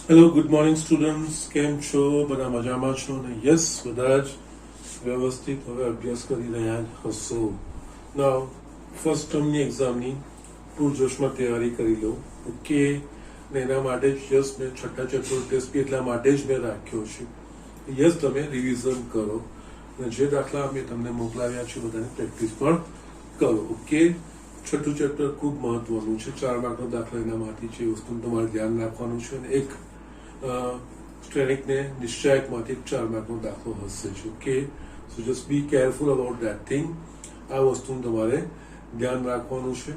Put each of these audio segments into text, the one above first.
Hello good morning students, કેમ છો? બધા મજામાં છો ને? યસ, બધા જ વ્યવસ્થિત હવે અભ્યાસ કરી રહ્યા હશો. નાવ ફર્સ્ટ ટર્મની એક્ઝામની પૂરજોશમાં તૈયારી કરી લો. ઓકે, ને એના માટે જ યસ મેં છઠ્ઠા ચેપ્ટર ટેસ્ટ બી એટલા માટે જ મેં રાખ્યો છે. યસ, તમે રિવિઝન કરો અને જે દાખલા મેં તમને મોકલાવ્યા છે બધાની પ્રેક્ટિસ પણ કરો. ઓકે, છઠ્ઠું ચેપ્ટર ખૂબ મહત્વનું છે. 4 માર્કનો દાખલા એનામાંથી છે. એ વસ્તુનું તમારે ધ્યાન રાખવાનું છે. અને એક સ્ટ્રેનિકને નિશ્ચયકમાંથી 4 માર્કનો દાખલો હશે જ. Okay, so just be careful about that thing. આ વસ્તુનું તમારે ધ્યાન રાખવાનું છે.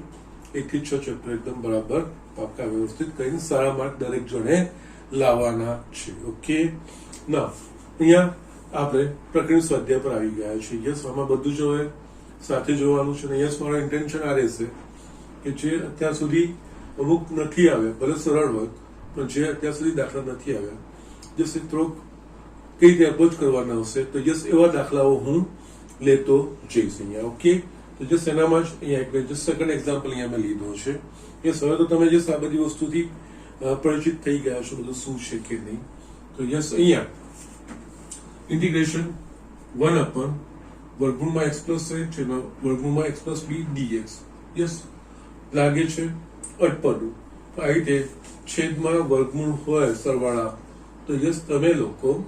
1 થી 6 ચેપ્ટર એકદમ બરાબર પાક્કા વ્યવસ્થિત કરીને સારા માર્ક દરેક જણે લાવવાના છે. ઓકે, ના અહીંયા આપણે પ્રકરણ સ્વાધ્યાય પર આવી ગયા છે. યસ, આમાં બધું જ હવે સાથે જોવાનું છે. યસ, મારો ઇન્ટેન્શન આ રહેશે કે જે અત્યાર સુધી અમુક નથી આવ્યા, ભલે સરળ હોય, પણ જે અત્યાર સુધી દાખલા નથી આવ્યા, જસ્ટ થોડોક કઈ રીતે અપ્રોચ કરવાના હશે, તો યસ એવા દાખલાઓ હું લેતો જઈશ અહીંયા. ઓકે, તો જસ્ટ એનામાં જ અહીંયા એક જસ્ટ સેકન્ડ એક્ઝામ્પલ અહીંયા મેં લીધો છે. યસ, હવે તો તમે જસ્ટ આ બધી વસ્તુથી પરિચિત થઈ ગયા છો, બધું શું છે કે નહીં. તો યસ, અહીંયા ઇન્ટિગ્રેશન 1 upon વર્ગમૂળમાં x પ્લસ a છે, વર્ગમૂળમાં x plus b dx. Yes, લાગે છે અટપટું. આ રીતે છેદમાં વર્ગમૂળ હોય સરવાળા, તો યસ તમે લોકો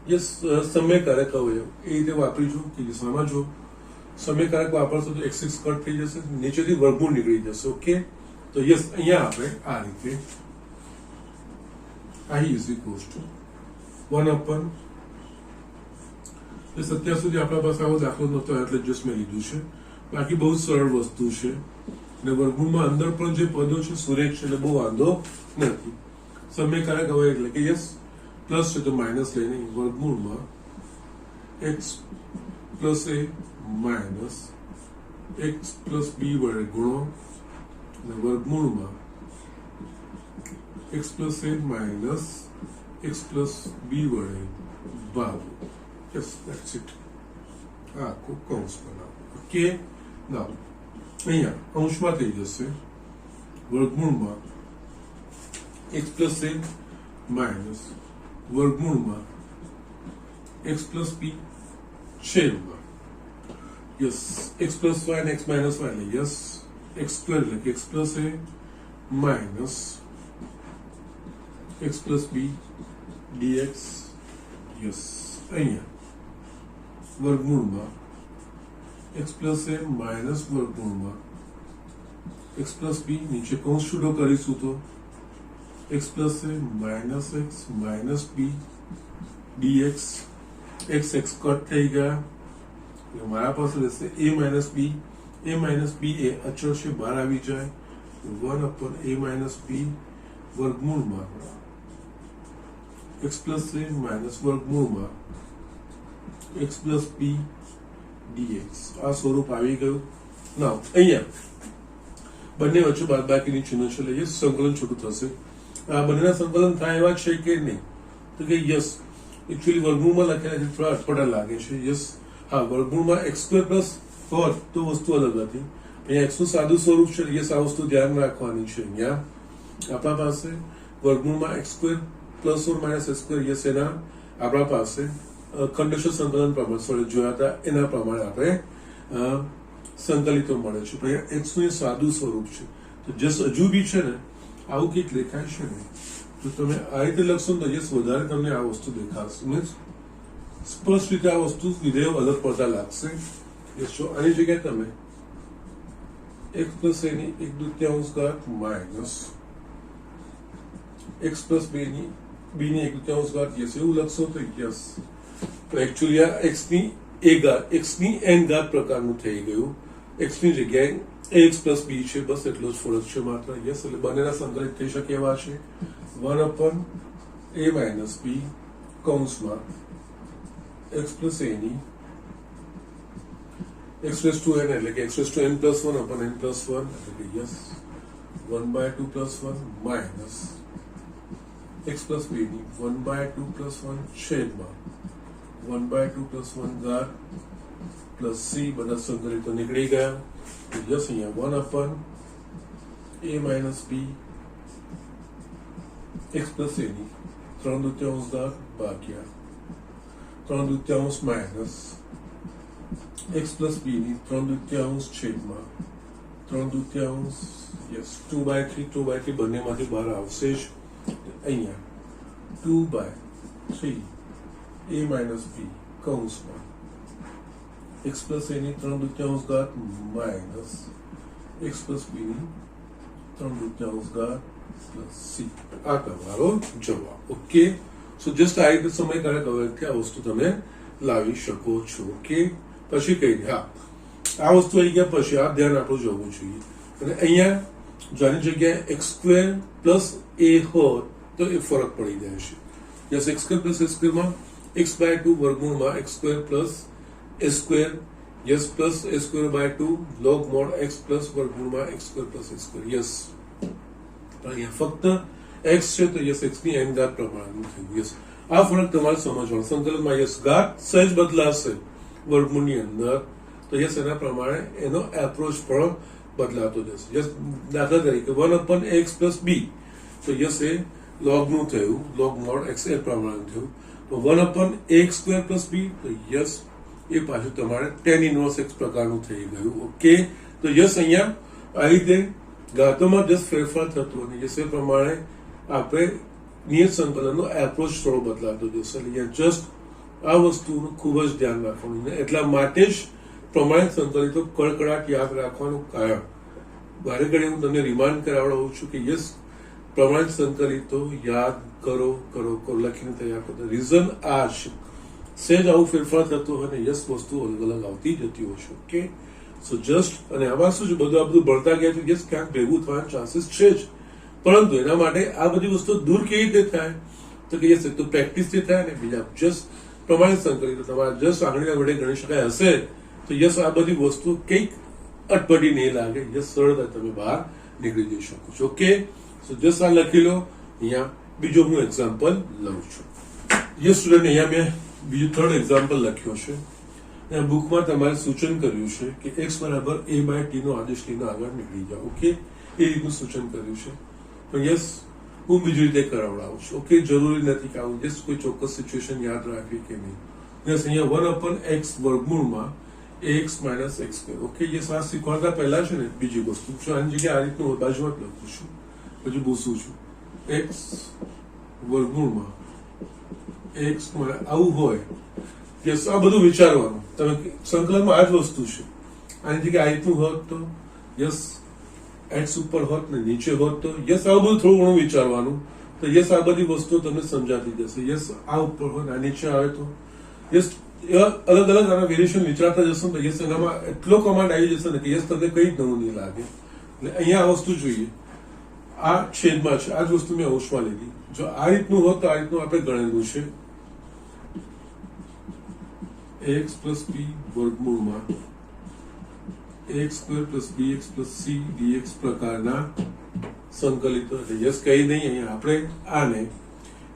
યસ સમયકારક અવયવ એ રીતે વાપરીજો કે આમાં જો સમયકારક વાપરશો તો x કટ થઈ જશે, નીચેથી વર્ગમૂળ નીકળી જશે. ઓકે, તો યસ અહીંયા આપણે આ રીતે i is equals to 1 upon અત્યાર સુધી આપણા પાસે આવો દાખલો નહોતો એટલે જસ્ટ મેં લીધું છે. બાકી બહુ સરળ વસ્તુ છે. અને વર્ગમૂળમાં અંદર પણ જે પદો છે સુરેખ છે એટલે બહુ વાંધો નથી. સમયકારક અવયવ એટલે કે યસ પ્લસ છે તો માઇનસ લઈને વર્ગમૂળમાં x plus a minus x plus b વડે ગુણો અને વર્ગમૂળમાં x plus a minus x plus b વડે ભાગો. Yes, that's it. આખું કૌંસ બનાવો. ઓકે, ના અહીંયા અંશમાં થઈ જશે વર્ગમૂળમાં x પ્લસ a માઇનસ વર્ગમૂળમાં x પ્લસ b છેદમાં યસ x પ્લસ y અને x માઇનસ y એટલે યસ x સ્ક્વેર એટલે કે x plus a minus x plus b dx. Yes, અહીંયા વર્ગમૂળમાં x પ્લસ a માઇનસ વર્ગમૂળમાં x પ્લસ b નીચે કૌંસ છૂટો કરીશું તો x plus a minus x minus b dx. x cut થઈ ગયા એટલે મારા પાસે રહેશે a minus b. a minus b એ અચળ છે, બહાર આવી જાય. 1 upon a માઇનસ b વર્ગમૂળમાં x પ્લસ a માઇનસ વર્ગમૂળમાં x પ્લસ b dx. આ સ્વરૂપ આવી ગયું. ના અહીંયા બંને વચ્ચે બાદબાકીની ચિહ્ન છે એટલે સંકલન છૂટું થશે. આ બંનેના સંકલન થાય એવા છે કે નહીં, તો કે યસ એકચ્યુઅલી વર્ગમૂળમાં લખેલા છે થોડા અટપટા લાગે છે. યસ, હા, વર્ગમૂળમાં x સ્ક્વેર પ્લસ હોત તો વસ્તુ અલગ હતી. અહીંયા x નું સાદું સ્વરૂપ છે. યસ, આ વસ્તુ ધ્યાન રાખવાની છે. અહીંયા આપણા પાસે વર્ગમૂળમાં x square plus or minus x square. Yes, એના આપણા પાસે ખંડેશ સંકલન પ્રમાણે જોયા હતા એના પ્રમાણે આપણે સંકલિતો મળે છે. પણ x નું એ સાદું સ્વરૂપ છે. તો જસ્ટ હજુ બી છે ને આવું કંઈક દેખાય છે ને, તો તમે આ રીતે લખશો ને તો યસ વધારે તમને આ વસ્તુ દેખાશે. મીન્સ સ્પષ્ટ રીતે આ વસ્તુ વિધેયો અલગ પડતા લાગશે. યસ, જો આની જગ્યાએ તમે x પ્લસ a ની 1/2 ઘાત માઇનસ x પ્લસ b ની 1/2 ઘાત યસ એવું લખશો તો યસ તો એકચ્યુઅલી આ x ની a ઘાત x ની n ઘાત પ્રકારનું થઈ ગયું. x ની જગ્યાએ ax પ્લસ b છે, બસ એટલો જ ફરક છે માત્ર. યસ, એટલે બંનેના સંકલિત થઈ શકે એવા છે. 1 upon a માઇનસ b કૌંસમાં x પ્લસ a ની x રેઝ ટુ n એટલે કે x raise to n plus 1 upon n plus 1 એટલે કે yes 1/2 plus 1 minus x plus b ની 1/2 પ્લસ 1 છેદમાં 1/2 પ્લસ 1 ઘાત પ્લસ c. બધા સંકલિતો નીકળી ગયા. યસ, અહીંયા 1 upon a minus b x plus એની 3/2 ઘાત ભાગ્યા 3/2 માઇનસ x પ્લસ b ની 3/2 છેદમાં 3/2 યસ 2/3 બંનેમાંથી બહાર આવશે જ અહીંયા 2/3 a માઇનસ b કૌંસમાં x પ્લસ a ની 3/2 ઘાત માઇનસ x પ્લસ b ની 3/2 ઘાત પ્લસ c આ તમારો જવાબ. ઓકે, સો જસ્ટ આ રીતે સમયગાળા અવયવથી આ વસ્તુ તમે લાવી શકો છો. ઓકે, પછી કઈ હા આ વસ્તુ આવી ગયા પછી આ ધ્યાન આપણું જવું જોઈએ. અને અહીંયા જાની જગ્યાએ x² પ્લસ a હોત તો એ ફરક પડી જાય છે. યસ, x² પ્લસ a² માં x/2 વર્ગમૂળમાં x² plus a², yes, plus a²/2 log mod x plus વર્ગમૂળમાં x² પ્લસ a². યસ, અહીંયા ફક્ત x છે તો યસ x ની n ઘાત પ્રમાણનું થયું. યસ, આ ફરક તમારે સમજવાનો. સંકલનમાં યસ ઘાત સહેજ બદલાશે વર્ગમૂળની અંદર તો યસ એના પ્રમાણે એનો એપ્રોચ પણ બદલાતો જશે. યસ, દાખલા તરીકે 1/x પ્લસ b તો યસ એ log નું થયું, log mod x એ પ્રમાણે થયું. તો 1/x² પ્લસ b તો યસ એ પાછું તમારે tan ઇનવર્સ x પ્રકારનું થઈ ગયું. ઓકે, તો યસ અહીંયા આ રીતે ઘાતોમાં જસ્ટ ફેરફાર થતો અને યસ એ પ્રમાણે આપણે નિયત સંકલનનો એપ્રોચ થોડો બદલાતો જશે. અહીંયા જસ્ટ આ વસ્તુનું ખૂબ જ ધ્યાન રાખવાનું. એટલા માટે જ પ્રમાણિત સંકલિતો કડકડાટ યાદ રાખવાનું કારણ વારે ઘડી હું તમને રિમાન્ડ કરાવડાવું છું કે યસ પ્રમાણિત સંકલિતો યાદ કરો લખીને તૈયાર કરો. રીઝન આ છે સહેજ આવું ફેરફાર થતો હોય ને યસ વસ્તુ અલગ અલગ આવતી જતી હોય છે. ઓકે, સો જસ્ટ અને આમાં શું છે બધું આ બધું ભણતા ગયા છે યસ ક્યાંક ભેગું થવાના ચાન્સીસ છે જ, પરંતુ એના માટે આ બધી વસ્તુ દૂર કેવી રીતે થાય તો કે યસ એક તો પ્રેક્ટિસથી થાય ને બીજા જસ્ટ પ્રમાણિત સંકલિતો તમારા જસ્ટ આંગળીના વડે ગણી શકાય હશે તો યસ આ બધી વસ્તુ કંઈક અટપટી નહીં લાગે. યસ, સરળતા તમે બહાર નીકળી જઈ શકો છો. ઓકે, સો જસ્ટ આ લખી લો. અહીંયા બીજો હું એક્ઝામ્પલ લઉં છું. યસ સ્ટુડન્ટ, અહીંયા મેં બીજું થર્ડ એક્ઝામ્પલ લખ્યો છે. બુકમાં તમારે સૂચન કર્યું છે કે x બરાબર a/t નો આદેશ લઈને આગળ નીકળી જાઓ. ઓકે, એ રીતનું સૂચન કર્યું છે. પણ યસ હું બીજી રીતે કરાવડાવું છું. ઓકે, જરૂરી નથી કે આવું જસ્ટ કોઈ ચોક્કસ સિચ્યુએશન યાદ રાખવી કે નહીં. યસ, અહીંયા 1/x વર્ગમૂળમાં ax minus x². Okay, yes આ શીખવાડતા પહેલા છે ને બીજી વસ્તુ છું આની જગ્યાએ આ રીતનું બાજુમાં જ લખું છું પછી પૂછું છું x વર્ગમૂળમાં x આવું હોય યસ આ બધું વિચારવાનું. તમે સંકલનમાં આ જ વસ્તુ છે. આની જગ્યાએ આ રીતનું હોત તો યસ x ઉપર હોત ને નીચે હોત તો યસ આવું બધું થોડું ઘણું વિચારવાનું તો યસ આ બધી વસ્તુઓ તમને સમજાતી જશે. યસ આ ઉપર હોય આ નીચે આવે તો યસ અલગ અલગ આના વેરિએશન વિચારતા જશો તો યસ એનામાં એટલો કમાન્ડ આવી જશે ને કે યસ તમને કઈ જ નવું નહીં લાગે. એટલે અહીંયા આ વસ્તુ જોઈએ આ છેદમાં છે આ જ વસ્તુ મેં અંશમાં લીધી. જો આ રીતનું હોત તો આ રીતનું આપણે ગણેલું છે ax પ્લસ b વર્ગમૂળમાં ax² plus bx plus c dx પ્રકારના સંકલિતો. એટલે યસ કઈ નહીં, અહીંયા આપણે આને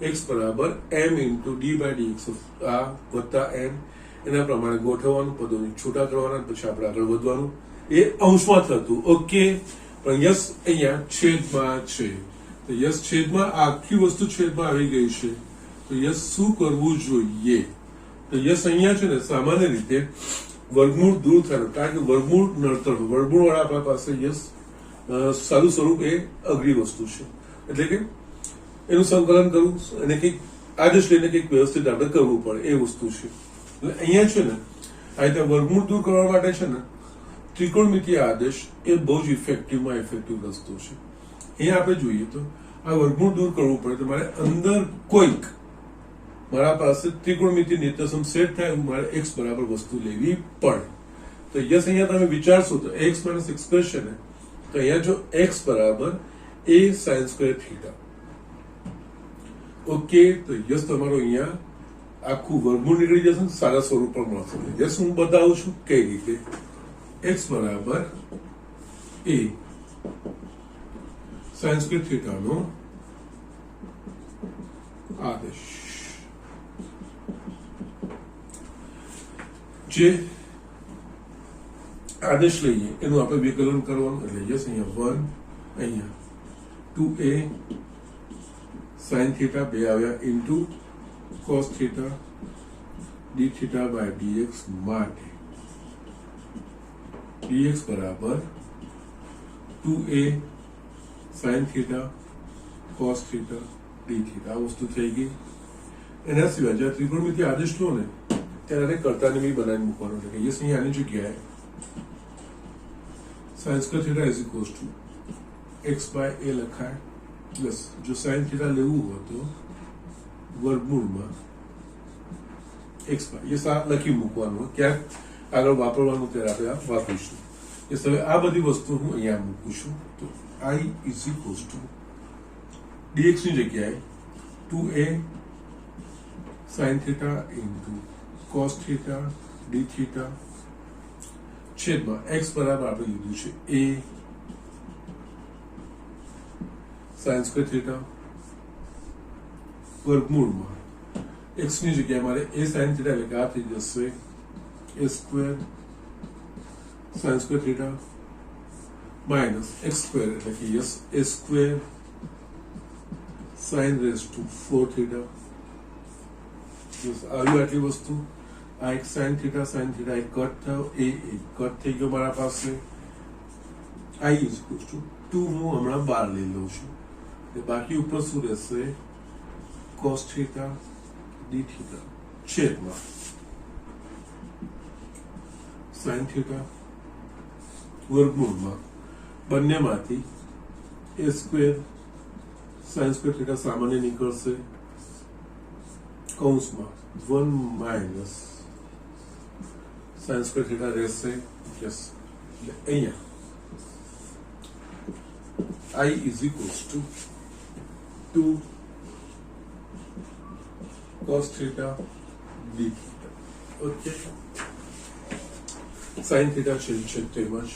x બરાબર m ઇન્ટુ d/dx આ વત્તા m એના પ્રમાણે ગોઠવવાનું, પદોને છૂટા કરવાના, પછી આપણે આગળ વધવાનું. એ અંશમાં થતું. ઓકે, પણ યસ અહીંયા છેદમાં છે તો યસ છેદમાં આખી વસ્તુ છેદમાં આવી ગઈ છે તો યસ શું કરવું જોઈએ તો યસ અહીંયા છે ને સામાન્ય રીતે વર્ગમૂળ દૂર થાય કારણ કે વર્ગમૂળ નડતર વર્ગમૂળ વાળા આપણા પાસે યસ સારું સ્વરૂપ એ અઘરી વસ્તુ છે. એટલે કે એનું સંકલન કરવું અને કંઈક આદેશ લઈને કંઈક વ્યવસ્થિત આપણે કરવું પડે એ વસ્તુ છે. એટલે અહીંયા છે ને આ રીતે વર્ગમૂળ દૂર કરવા માટે છે ને ત્રિકોણમિતીય આદેશ એ બહુ જ ઇફેક્ટિવ રસ્તો છે. અહીંયા આપણે જોઈએ તો આ વર્ગમૂળ દૂર કરવું પડે તો મારે અંદર કોઈક મારા પાસે ત્રિકોણમિતીય નિત્યસમ સેટ થાય મારે x બરાબર વસ્તુ લેવી પડે. તો યસ અહીંયા તમે વિચારશો તો x માઇનસ x² છે ને તો અહીંયા જો x બરાબર a sin² થીટા. ઓકે, તો યસ તમારો અહીંયા આખું વર્ગમૂળ નીકળી જશે ને સારા સ્વરૂપ પણ મળશે. યસ હું બતાવું છું કઈ રીતે x બરાબર a sin² થીટાનો આદેશ જે આદેશ લઈએ એનું આપણે વિકલન કરવાનું. એટલે યસ અહીંયા 1 અહીંયા 2a સાઇન થીટા બે આવ્યા into cos theta d theta by dx માટે ડીએક્સ બરાબર 2a sine theta cos theta d theta આ વસ્તુ થઈ ગઈ. એના સિવાય જ્યારે ત્રિકોણમિતિ આદેશ લો ને ત્યારે કર્તાને બી બનાવી મૂકવાનો છે કે યસ અહીં આની જગ્યાએ sine square theta is equals to x by a લખાય પ્લસ જો સાઇન થીટા લેવું હોય તો વર્ગમૂળમાં x બાય યસ આ લખી મૂકવાનું ક્યાંક આગળ વાપરવાનું ત્યારે આપણે આ વાપરીશું. યસ હવે આ બધી વસ્તુ હું અહીંયા મૂકું છું તો i is equals two dx ની જગ્યાએ 2a sin theta into cos theta d theta છેદમાં x બરાબર આપણે લીધું છે a sin square theta વર્ગમૂળમાં x ની જગ્યાએ મારે a sin theta એટલે કે આ થઈ જશે a square sin square theta minus x square એટલે કે yes a square sin raised to 4 theta. આવ્યું આટલી વસ્તુ આ એક સાઇન થીટા એક કટ થયો એ એક કટ થઈ ગયો મારા પાસે i ઇઝ ઇક્વલ્સ ટુ 2 હું હમણાં બહાર લઈ લઉં છું એટલે બાકી ઉપર શું રહેશે cos થીટા d થીટા છેદમાં સાઇન થીટા વર્ગમૂળમાં બંનેમાંથી a square sign square theta સામાન્ય નીકળશે કૌંસમાં 1 માઇનસ સાઇન સ્ક્વેર થીટા રહેશે યસ એટલે અહીંયા i is equals two 2 cos theta d theta okay sine theta છે તેમજ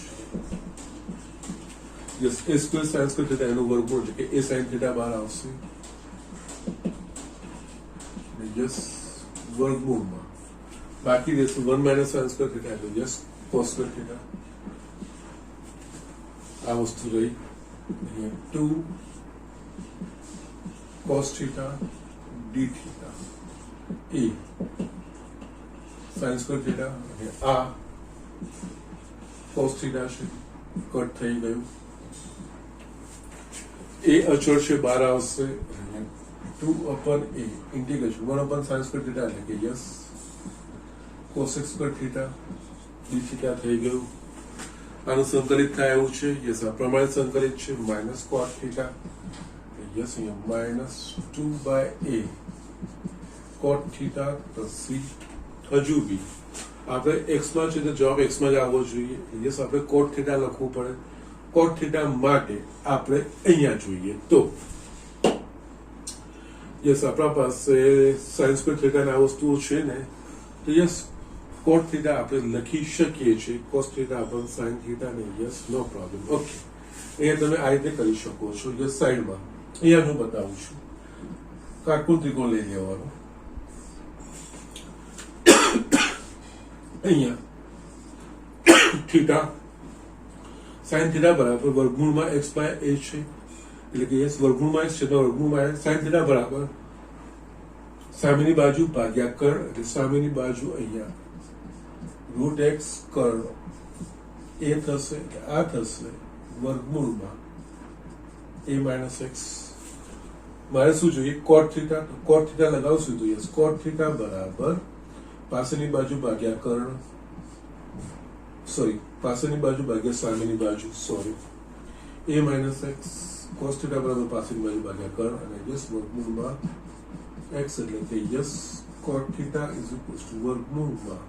yes a square sign square theta એનું વર્ગમૂળ છે કે a સાઇન થીટા બહાર આવશે યસ વર્ગમૂળમાં બાકી રહેશે 1 માઇનસ સાઇન સ્ક્વેર થીટા એટલે યસ કોસ સ્ક્વેર થીટા આ વસ્તુ રહી અહીંયા 2 કોસ થીટા ડી થીટા એ સાઇન સ્ક્વેર થીટા અને આ કોસ થીટા છે કટ થઈ ગયું એ અચળ છે બહાર આવશે 2 upon a integration 1 upon sin square theta એટલે કે yes cos square theta d theta થઈ ગયું આનું સંકલિત થાય એવું છે યસ આ પ્રમાણિત સંકલિત છે માઇનસ cot theta યસ અહીંયા minus 2 by a cot theta plus c હજુ બી આપણે x માં છે તો જવાબ x માં જ આવવો જોઈએ યસ આપણે cot theta લખવું પડે cot theta માટે આપણે અહીંયા જોઈએ તો યસ આપણા પાસે સાઇન સ્ક્વેર થીટા આ વસ્તુઓ છે ને તો યસ કોટ થીટા આપણે લખી શકીએ છીએ કોસ થીટા આપણે સાઇન થીટા ને યસ નો પ્રોબ્લેમ ઓકે અહીંયા તમે આ રીતે કરી શકો છો યસ સાઈડમાં અહીંયા હું બતાવું છું કાટખૂણ ત્રિકોણ લઈ લેવાનો અહીંયા થીટા સાઇન થીટા બરાબર વર્ગમૂળમાં x બાય a છે એટલે કે યસ વર્ગમૂળમાં x છે તો વર્ગમૂળમાં સાઇન થીટા બરાબર સામેની બાજુ ભાગ્યા કર એટલે સામેની બાજુ અહીંયા રૂટ x કર એ થશે કે આ થશે વર્ગમૂળમાં a માઇનસ x મારે શું જોઈએ કોટ થીટા લગાવશું તો યસ કોટ થીટા બરાબર પાસેની બાજુ ભાગ્યા કર્ણ પાસેની બાજુ ભાગ્યા સામેની બાજુ a minus x cos theta બરાબર પાસેની બાજુ ભાગ્યા કર્ણ અને યસ વર્ગમૂળમાં x એટલે કે yes cot theta is equals to વર્ગમૂળમાં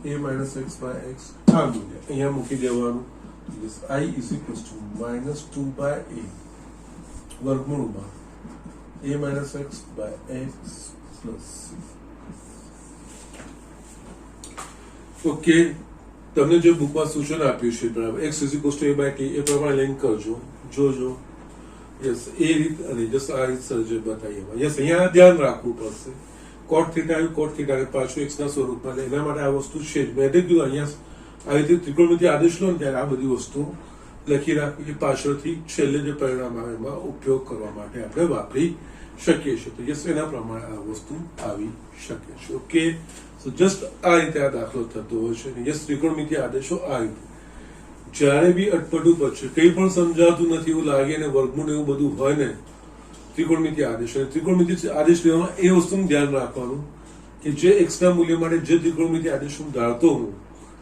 a minus x by x આ મૂલ્ય અહીંયા મૂકી દેવાનું yes i is equals to minus 2 by a વર્ગમૂળમાં a minus x by x plus okay તમને જે બુકમાં સૂચન આપ્યું છે બરાબર x is equals to a by t એ પ્રમાણે લિંક કરજો જોજો યસ એ રીત અને જસ આ રીત સર જે બતાવી એમાં યસ અહીંયા ધ્યાન રાખવું પડશે કોટ થીટા આવ્યું કોટ થીટા પાછું x ના સ્વરૂપમાં એના માટે આ વસ્તુ છે જ મેં કીધું અહીંયા આ રીતે ત્રિકોણમિતિ આદેશ લો ને ત્યારે આ બધી વસ્તુ લખી રાખવું કે પાછળથી છેલ્લે જે પરિણામ આવે એમાં ઉપયોગ કરવા માટે આપણે વાપરી શકીએ છીએ. તો યસ, એના પ્રમાણે આ વસ્તુ આવી શકે છે. ઓકે, સો જસ્ટ આ રીતે આ દાખલો થતો હોય છે. યસ, ત્રિકોણમિતિ આદેશો આ રીતે જ્યારે બી અટપટું પડશે, કંઈ પણ સમજાતું નથી એવું લાગે ને વર્ગમૂળ એવું બધું હોય ને, ત્રિકોણમિતિ આદેશ અને ત્રિકોણમિતિ આદેશ લેવામાં એ વસ્તુનું ધ્યાન રાખવાનું કે જે x ના મૂલ્ય માટે જે ત્રિકોણમિતિ આદેશ હું ધારતો હું,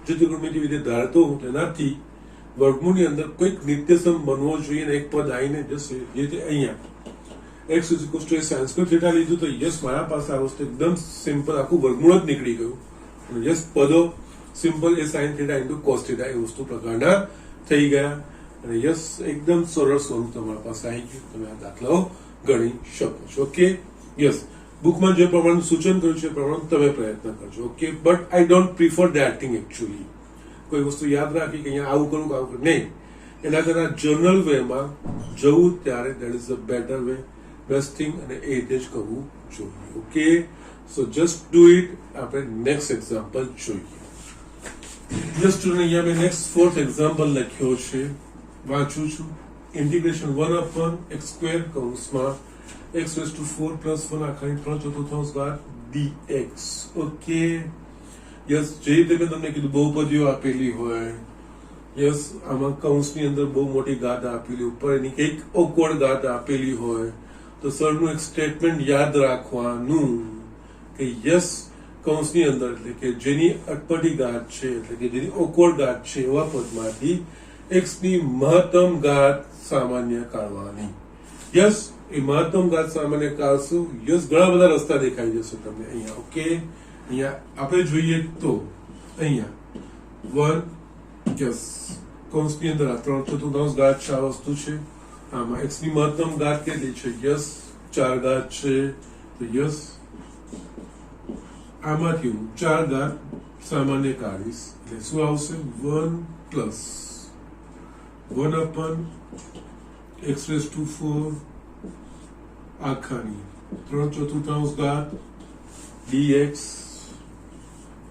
જે ત્રિકોણમિતિ વિધેય ધારતો હું, તેનાથી વર્ગમૂળની અંદર કોઈક નિત્યસમ બનવો જોઈએ ને એક પદ આવીને જશે. જે તે અહીંયા x = sin² θ લીધું તો યસ, મારા પાસે આ વસ્તુ એકદમ સિમ્પલ આખું વર્ગમૂળ જ નીકળી ગયું. અને યસ, પદો સિમ્પલ એ sin θ * cos θ એ વસ્તુ પ્રકારના થઈ ગયા. અને યસ, એકદમ સરળ સ્વરૂપ તમારા પાસે આવી ગયું. તમે આ દાખલાઓ ગણી શકો છો. ઓકે, યસ, બુકમાં જે પ્રમાણે સૂચન કર્યું છે એ પ્રમાણે તમે પ્રયત્ન કરજો. Okay, but I don't prefer that thing actually. કોઈ વસ્તુ યાદ રાખી કે અહીંયા આવું કરું કે આવું કરું, નહીં. એના કરતા જનરલ વેમાં જવું ત્યારે that is the better way, best thing, અને એ રીતે જ કરવું જોઈએ. Okay, so just do it. આપણે નેક્સ્ટ એક્ઝામ્પલ જોઈએ. જસ્ટ સ્ટુડન્ટ, અહીંયા મેં નેક્સ્ટ ફોર્થ એક્ઝામ્પલ લખ્યો છે, વાંચું છું. ઇન્ટિગ્રેશન 1/x² કૌંસમાં x⁴ + 1 આખાની 3/4 dx. ઓકે, યસ, જે રીતે મેં તમને કીધું બહુપદીઓ આપેલી હોય, યસ, આમાં કૌંસની અંદર બહુ મોટી ગાત આપેલી, ઉપર એની કંઈક ઓકવર્ડ ગાત આપેલી હોય, તો સરનું એક સ્ટેટમેન્ટ યાદ રાખવાનું કે યસ, કૌંસની અંદર એટલે કે જેની અટપટી ગાત છે, એટલે કે જેની ઓકવર્ડ ગાત છે એવા પદમાંથી x ની મહત્તમ ગાત સામાન્ય કાઢવાની. યસ, એ મહત્તમ ગાત સામાન્ય કાઢશું. યસ, ઘણા બધા રસ્તા દેખાઈ જશે તમને અહીંયા. ઓકે, અહીંયા આપણે જોઈએ તો અહીંયા 1, યસ, કૌંસની અંદર આ 3/4 ગાત છે, આ વસ્તુ છે. આમાં x ની મહત્તમ ગાત કેટલી છે? યસ, 4 ગાત છે. તો યસ, આમાંથી હું 4 ગાત સામાન્ય કાઢીશ એટલે શું આવશે? 1 + 1/x⁴ આખાની 3/4 ગાત dx.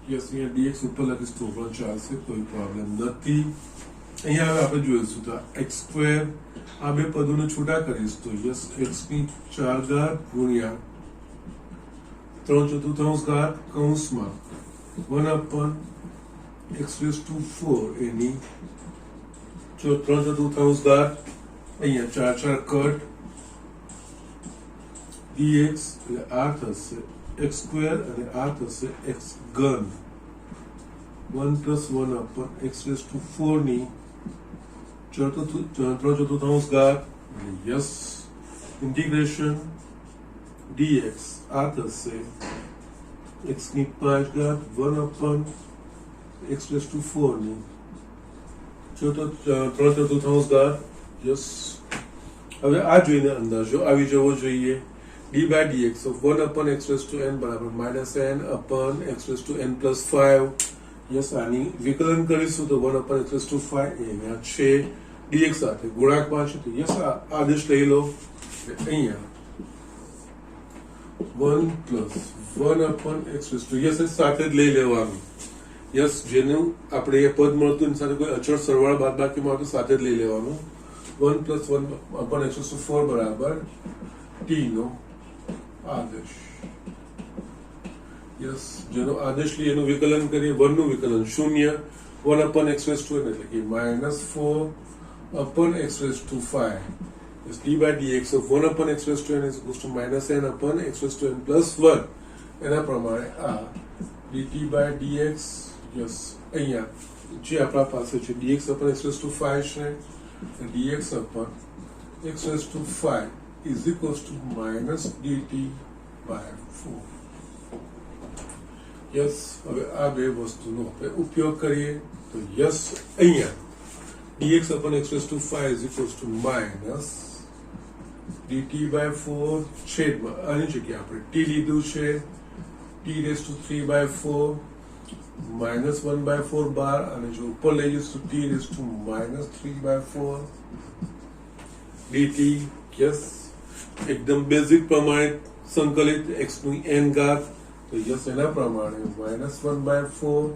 યસ, અહીંયા dx ઉપર લખીશ તો પણ ચાલશે, કોઈ પ્રોબ્લેમ નથી. અહીંયા હવે આપણે જોઈશું તો x², આ બે પદોને છૂટા કરીશ તો યસ, x ની 4 ગાત ગુણ્યા 3/4 ગાત કૌંસમાં 1/x⁴ એની 3/4 ગાત, અહીંયા 4 કટ dx એટલે આ થશે x² અને આ થશે x3. 1 + 1/x⁴ ની 3/4 ગાત. યસ, ઇન્ટિગ્રેશન dx આ થશે x ની 5 ગાત 1/x⁴ ની 3/4 ગાત. યસ, હવે આ જોઈને અંદાજો આવી જવો જોઈએ. d/dx of 1/x⁴n બરાબર -n/x⁴n + 5. યસ, આની વિકલન કરીશું તો 1/x⁵ એ અહીંયા છે, dx સાથે ગુણાંકમાં છે. તો યસ, આ આદેશ લઈ લો. અહીંયા 1 + 1/x⁴, યસ, સાથે જ લઈ લેવાનું. યસ, જેનું આપણે એ પદ મળતું એની સાથે કોઈ અચળ સરવાળા બાદબાકીમાં આવતું સાથે જ લઈ લેવાનું. 1 + 1/x⁴ બરાબર t નો આદેશ. યસ, જેનો આદેશ લઈએ એનું વિકલન કરીએ. 1 નું વિકલન 0, 1/x⁴ એટલે કે -4/x⁵. Yes, d/dx of 1/x⁴n is equals to -n/x⁴n + 1. એના પ્રમાણે આ dt/dx, યસ, અહીંયા જે આપણા પાસે છે dx/x⁵ છે, dx/x⁵ is equals to -dt/4. Yes, હવે આ બે વસ્તુનો આપણે ઉપયોગ કરીએ તો યસ, અહીંયા dx/x⁵ is equals to -dt/4 છેદમાં આની જગ્યાએ આપણે t લીધું છે, t⁴/4 -1/4 બાર, અને જો ઉપર લઈ જઈશું t⁻³ dt. યસ, એકદમ બેઝિક પ્રમાણે સંકલિત x ની n ઘાત. તો યસ, એના પ્રમાણે -1/4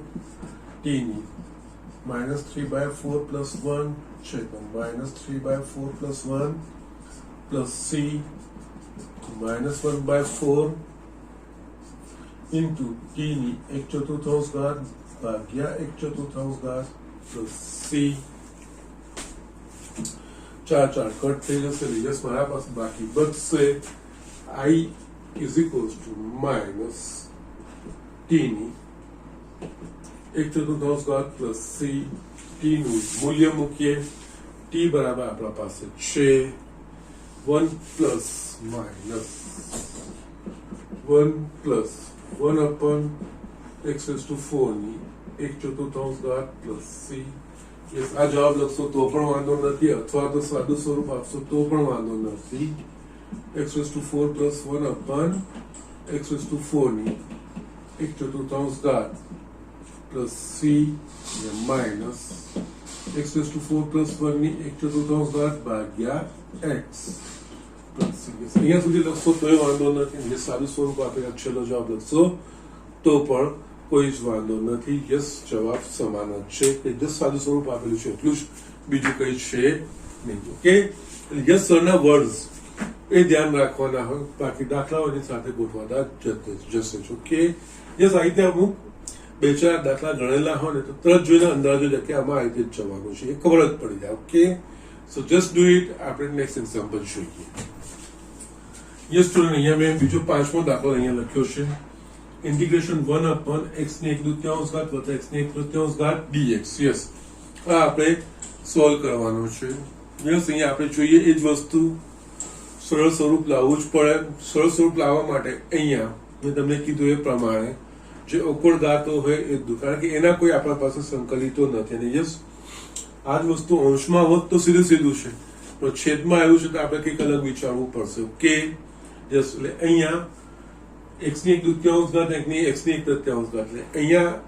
t ની -3/4 + 1 છેદમાં -3/4 + 1 plus c -1/4 into t ની 1/4 ઘાત ભાગ્યા 1/4 ઘાત plus c 4 કટ થઈ જશે યસ મારા પાસે બાકી બચશે i is equals to minus t ની 1/4 ઘાત plus c t નું મૂલ્ય મૂકીએ t બરાબર આપણા પાસે છે 1 plus minus 1 plus 1 upon x raised to 4 ની 1/4 ઘાત plus c યસ આ જવાબ લખશો તો પણ વાંધો નથી અથવા તો સાદું સ્વરૂપ આપશો તો પણ વાંધો નથી x raised to 4 plus 1 upon x raised to 4 ની 1/4 ઘાત plus c minus x raised to 4 plus 1 ની 1/4 ઘાત ભાગ્યા x plus c અહીંયા સુધી લખશો તોય વાંધો નથી જે સાદું સ્વરૂપ આપેલા છેલ્લો જવાબ લખશો તો પણ કોઈ જ વાંધો નથી યસ જવાબ સમાન જ છે કે જે સાદું સ્વરૂપ આપેલું છે એટલું જ બીજું કંઈ છે નહીં ઓકે યસ સરના વર્ડ્સ એ ધ્યાન રાખવાના હોય બાકી દાખલાઓની સાથે ગોઠવાતા જશે ઓકે યસ આ રીતે અમુક બે ચાર દાખલા ગણેલા હોય ને તો તરત જોઈને અંદાજો છે કે આમાં આ રીતે જ જવાનું છે એ ખબર જ પડી જાય okay so just do it આપણે નેક્સ્ટ એક્ઝામ્પલ જોઈએ યસ સ્ટુડન્ટ અહીંયા મેં બીજો પાંચમો દાખલો અહીંયા લખ્યો છે ઇન્ટિગ્રેશન 1 upon x ની 1/2 ઘાત વત્તા x ની 1/3 ઘાત dx યસ આ આપણે સોલ્વ કરવાનો છે યસ અહીંયા આપણે જોઈએ એ જ વસ્તુ સરળ સ્વરૂપ લાવવું જ પડે સરળ સ્વરૂપ લાવવા માટે અહીંયા મેં તમને કીધું એ પ્રમાણે જે ઓકળ ઘાતો હોય એ કારણ કે એના કોઈ આપણા પાસે સંકલિતો નથી અને યસ આ જ વસ્તુ અંશમાં હોત તો સીધું સીધું છે પણ છેદમાં આવ્યું છે તો આપણે કંઈક અલગ વિચારવું પડશે ઓકે યસ એટલે અહીંયા x ની 1/2 ઘાત x ની 1/3 ઘાત એટલે અહીંયા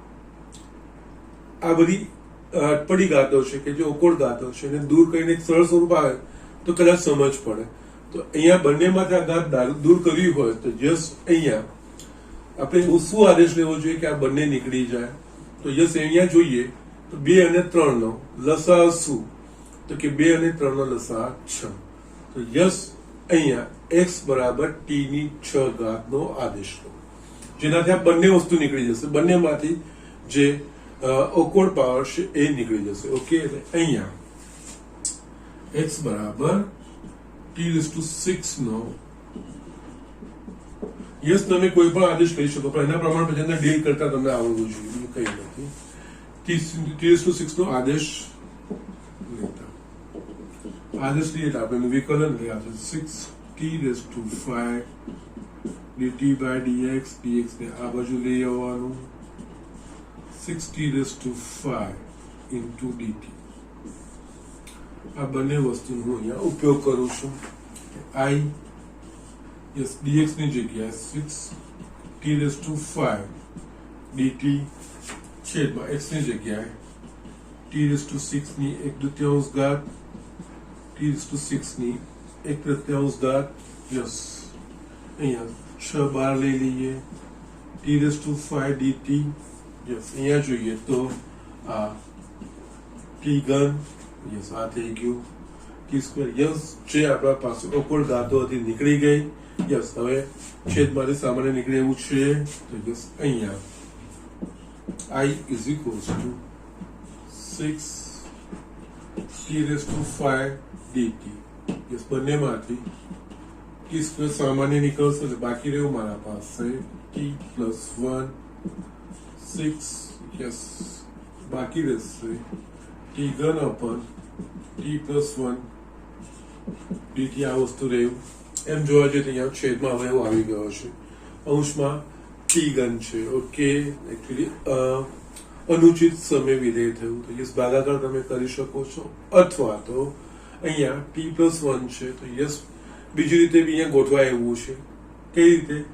આ બધી અટપટી ઘાતો છે કે જે ઓકોળ ઘાતો છે એને દૂર કરીને એક સરળ સ્વરૂપ આવે તો કદાચ સમજ પડે તો અહીંયા બંનેમાંથી આ ઘાત દૂર કરવી હોય તો યસ અહીંયા આપણે શું આદેશ લેવો જોઈએ કે આ બંને નીકળી જાય તો યસ અહીંયા જોઈએ તો 2 અને 3 નો લસા શું તો કે 2 અને 3 નો લસા 6 તો યસ અહીંયા x બરાબર t ની 6 ઘાત નો આદેશ લો જેનાથી આ બંને વસ્તુ નીકળી જશે બંનેમાંથી જે ઓકવર્ડ પાવર છે એ નીકળી જશે ઓકે એટલે અહીંયા x બરાબર t6 નો યસ તમે કોઈ પણ આદેશ લઈ શકો પણ એના પ્રમાણે પછી ડીલ કરતા તમને આવડવું જોઈએ બીજું કંઈ નથી t6 નો આદેશ લેતા આદેશ લઈએ આપણે વિકલન લઈએ 6t5 dt by dx dx ને આ બાજુ લઈ આવવાનું 6t5 into dt આ બંને વસ્તુનો હું અહીંયા ઉપયોગ કરું છું I yes dx ની જગ્યાએ 6t5 dt છેદમાં x ની જગ્યાએ t6 ની 1/2 ઘાત t6 ની 1/3 ઘાત યસ અહીંયા 6 બાર લઈ લઈએ t5 dt યસ અહીંયા જોઈએ તો આ t ઘન યસ આ થઈ ગયું t2 યસ જે આપણા પાસે ઓકળ ધાતુ હતી નીકળી ગઈ યસ હવે છેદમાંથી સામાન્ય નીકળે એવું છે તો યસ અહીંયા I is equals to 6t5 dt yes બંનેમાંથી t2 સામાન્ય નીકળશે એટલે બાકી રહ્યું મારા પાસે t+1 6 યસ બાકી રહેશે t ઘન upon t+1 dt આ વસ્તુ રહ્યું એમ જોવા જઈએ તો અહીંયા છેદમાં હવે એવું આવી ગયો છે અંશમાં t ઘન છે ઓકે એકચ્યુઅલી અનુચિત સમય વિધેય થયું તો યસ ભાગાકાર તમે કરી શકો છો અથવા તો અહીંયા t+1 છે તો યસ બીજી રીતે બી અહીંયા ગોઠવાય એવું છે કઈ રીતે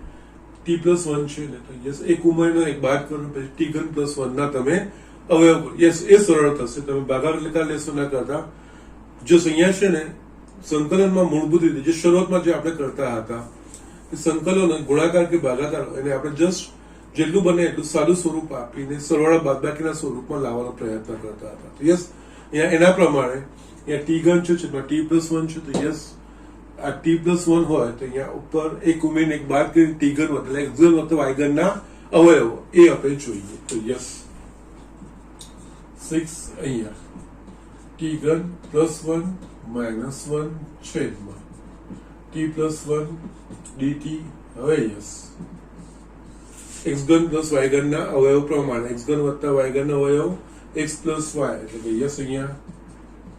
t+1 છે ને તો યસ એક ઉમેરનો એક બાદ કરો પછી t ઘન +1 ના તમે અવયવ યસ એ સરળ થશે તમે ભાગાકાર લેશો ના કરતા જો અહીંયા છે ને સંકલનમાં મૂળભૂત રીતે જે શરૂઆતમાં જે આપણે કરતા હતા સંકલન ગુણાકાર કે ભાગાકાર એને આપણે જસ્ટ જેટલું બને એટલું સાદું સ્વરૂપ આપીને સરવાળા બાદબાકીના સ્વરૂપમાં લાવવાનો પ્રયત્ન કરતા હતા તો યસ અહીંયા એના પ્રમાણે અહીંયા ટી ઘન છે છેદમાં t+1 છે. તો યસ આ t+1 હોય તો અહીંયા ઉપર એક ઉમેરીને એક બાદ કરીને ટી ઘન એટલે x ઘન વત્તા y ઘનના અવયવો એ આપણે જોઈએ. તો યસ 6 અહીંયા ટી ઘન +1 -1 છેદમાં t+1 dt. હવે યસ x ઘન પ્લસ y ઘનના અવયવ પ્રમાણે x ઘન વત્તા y ઘનના અવયવ x પ્લસ y એટલે કે યસ અહીંયા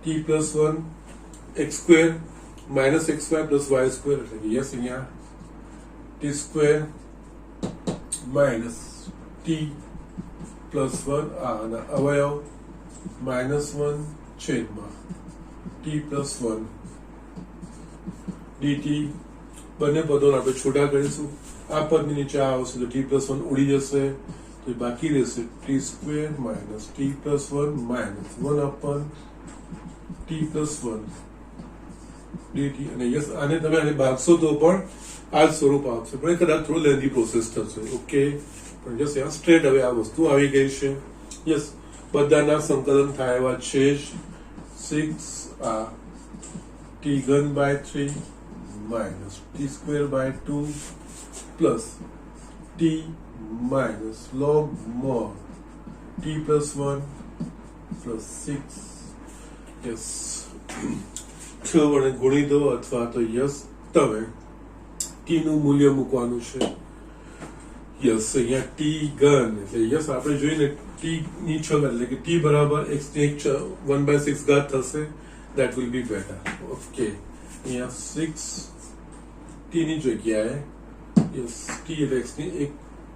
t+1 x² minus xy plus y² એટલે કે યસ અહીંયા t² માઇનસ t+1 આના અવયવ -1 છેદમાં t+1 dt. બંને પદોને આપણે છૂટા કરીશું. આ પદની નીચે આવશે તો t+1 ઉડી જશે તો બાકી રહેશે t² minus t+1 minus 1 અપન t+1 dt. અને યસ આને તમે આને ભાગશો તો પણ આ જ સ્વરૂપ આવશે, પણ એ કદાચ થોડું લેન્ધી પ્રોસેસ થશે. ઓકે, પણ યસ અહીંયા સ્ટ્રેટ હવે આ વસ્તુ આવી ગઈ છે. યસ બધાના સંકલન થાય એવા છે જ. 6 આ t ઘન by 3 minus t² by 2 plus t minus log mod t+1 plus 6. yes 6 વડે ગુણી દો અથવા તો યસ તમે t નું મૂલ્ય મૂકવાનું છે. યસ અહીંયા t ઘન એટલે યસ આપણે જોઈએ t ની 6 એટલે કે t બરાબર x ની 1/6 ઘાત થશે. that will be better. okay અહીંયા 6 t ની જગ્યાએ યસ t એટલે x ની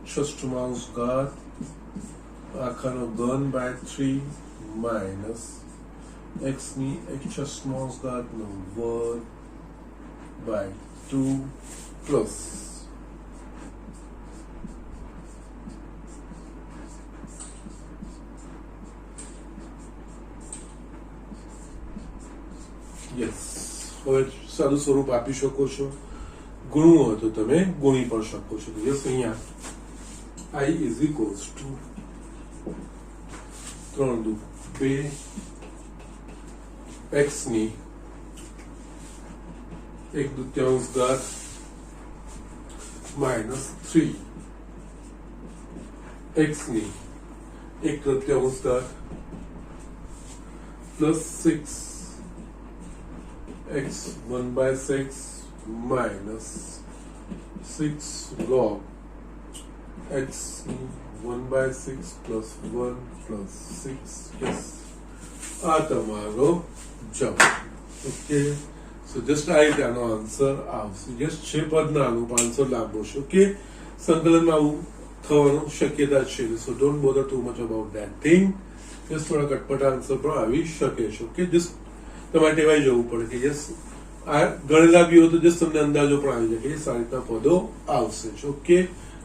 1/6 ઘાત આખાનો ઘન બાય 3 માઇનસ x ની 1/6 ઘાતનો વર્ગ બાય 2 પ્લસ યસ હવે સાદું સ્વરૂપ આપી શકો છો. ગુણવું હોય તો તમે ગુણી પણ શકો છો. યસ અહીંયા i ઇઝ ઇક્વલ્સ ટુ 3 દુ 2 x ની 1/2 ઘાત માઇનસ 3 x ની 1/3 ઘાત plus 6 x 1/6 minus 6 log x 1/6 plus 1 plus 6. yes આ તમારો જવાબ. ઓકે, સો જસ્ટ આ રીતે આનો આન્સર આવશે. જસ્ટ 6 પદના આનું આન્સર લાંબો છે. ઓકે, સંકલનમાં આવું થવાનું શક્યતા છે. સો don't bother too much about that thing. Just થોડા કટપટ આન્સર પણ આવી શકે છે. ઓકે, જસ્ટ તમારે ટેવાઈ જવું પડે કે યસ આ ગણેલા બી હોય તો જસ્ટ તમને અંદાજો પણ આવી જાય કે સારી રીતના પદો આવશે. ઓકે,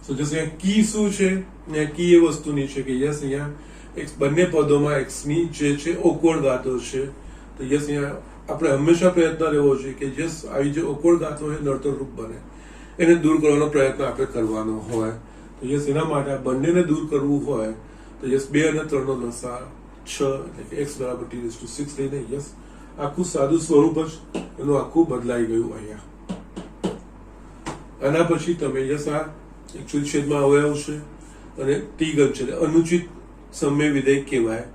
સો જસ્ટ અહીંયા કી શું છે? અહીંયા કી એ વસ્તુની છે કે યસ અહીંયા બંને પદોમાં x ની જે છે ઓકવર્ડ ઘાતો છે. તો યસ અહીંયા આપણે હંમેશા પ્રયત્ન રહેવો જોઈએ કે યસ આવી જે ઓકવર્ડ ઘાતો હોય નડતર રૂપ બને એને દૂર કરવાનો પ્રયત્ન આપણે કરવાનો હોય. તો યસ એના માટે આ બંનેને દૂર કરવું હોય તો યસ 2 અને 3 નો લસા 6 એટલે કે x બરાબર t⁻6 લઈને યસ આખું સાદું સ્વરૂપ જ એનું આખું બદલાઈ ગયું અહીંયા. આના પછી તમે યસ આ એકચ્યુઅલી છેદમાં અવયવ છે અને ટી ઘન છે અનુચિત સમય વિધેય કહેવાય.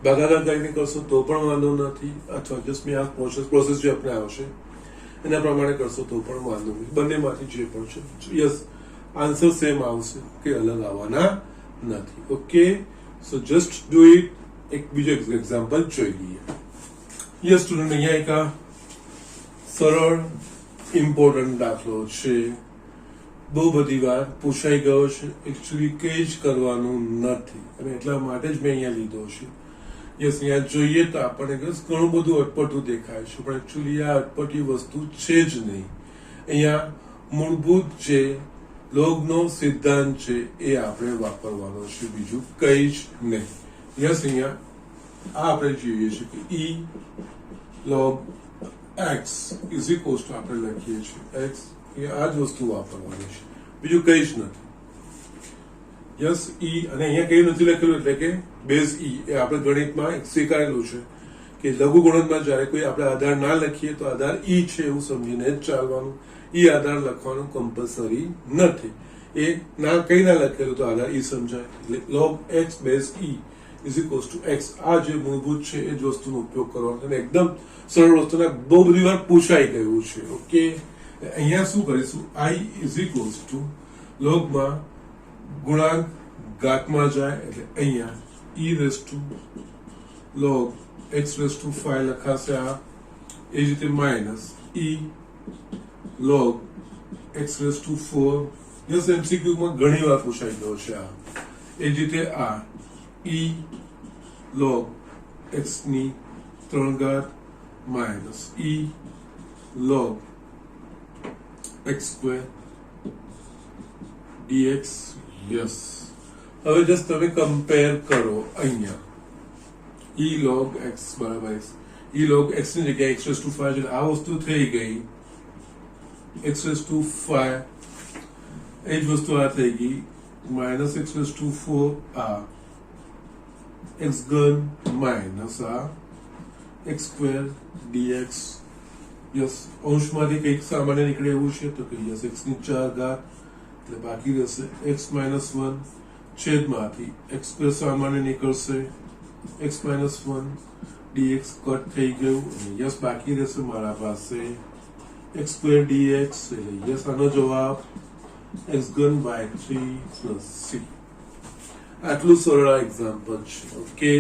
ભાગાકાર કરીને કરશો તો પણ વાંધો નથી, અથવા જસ્ટ મેં આ પ્રોસેસ જે આપણે આવશે એના પ્રમાણે કરશો તો પણ વાંધો નહીં. બંનેમાંથી જે પણ છે યસ આન્સર સેમ આવશે કે અલગ આવવાના નથી. Okay, so just do it. એક બીજો એક્ઝામ્પલ જોઈ લઈએ. યસ સ્ટુડન્ટ, અહીંયા એક સરળ ઇમ્પોર્ટન્ટ દાખલો છે. બહુ બધી વાર પૂછાઈ ગયો છે. એકચ્યુઅલી કંઈ જ કરવાનું નથી અને એટલા માટે જ મેં અહીંયા લીધો છે. યસ અહીંયા જોઈએ તો આપણને ઘણું બધું અટપટું દેખાય છે, પણ એકચ્યુઅલી આ અટપટી વસ્તુ છે જ નહીં. અહીંયા મૂળભૂત જે લોગનો સિદ્ધાંત છે એ આપણે વાપરવાનો છે, બીજું કંઈ જ નહીં. યસ અહીંયા આ આપણે જોઈએ છીએ કે e log x is equals two આપણે લખીએ છીએ x એ આ જ વસ્તુ વાપરવાની છે, બીજું કંઈ જ નથી. યસ e અને અહીંયા કઈ નથી લખેલું એટલે કે બેઝ e એ આપણે ગણિતમાં સ્વીકારેલું છે કે લઘુગુણનમાં જ્યારે કોઈ આપણે આધાર ના લખીએ તો આધાર ઈ છે એવું સમજીને જ ચાલવાનું. ઈ આધાર લખવાનું કમ્પલસરી નથી. એ ના કઈ ના લખેલું તો આધાર ઈ સમજાય. એટલે log x base E is equals to x. આ જે મૂળભૂત છે એ જ વસ્તુનો ઉપયોગ કરવાનો અને એકદમ સરળ વસ્તુને બહુ બધી વાર પૂછાઈ ગયું છે. ઓકે, અહીંયા શું કરીશું? i ઇઝ ઇક્વલ્સ ટુ લોગમાં ગુણાંક ઘાતમાં જાય એટલે અહીંયા e raise to log x raise to 5 લખાશે. આ એ જ રીતે minus e log x raise to 4. Yes, MCQ માં ઘણી વાર પૂછાઈ ગયો છે આ. એ જ રીતે આ e log x ની 3 ઘાત minus e log x square dx. Yes, હવે જસ્ટ તમે કમ્પેર કરો. અહીંયા e log x બરાબર e log x ની જગ્યાએ x રેઝ ટુ 5 છે. આ વસ્તુ થઈ ગઈ x રેઝ ટુ 5. એ જ વસ્તુ આ થઈ ગઈ માઇનસ x રેઝ ટુ 4. આ x ઘન માઇનસ આ x સ્ક્વેર dx. યસ, અંશમાંથી કંઈક સામાન્ય નીકળે એવું છે તો કે યસ x ની 4 ઘાત એટલે બાકી રહેશે x માઇનસ 1 છેદમાંથી x સ્ક્વેર સામાન્ય નીકળશે x માઇનસ 1 dx કટ થઈ ગયું અને યસ બાકી રહેશે મારા પાસે x સ્ક્વેર dx. એટલે યસ આનો જવાબ x ઘન બાય 3 પ્લસ c. આટલું સરળ એક્ઝામ્પલ છે. ઓકે,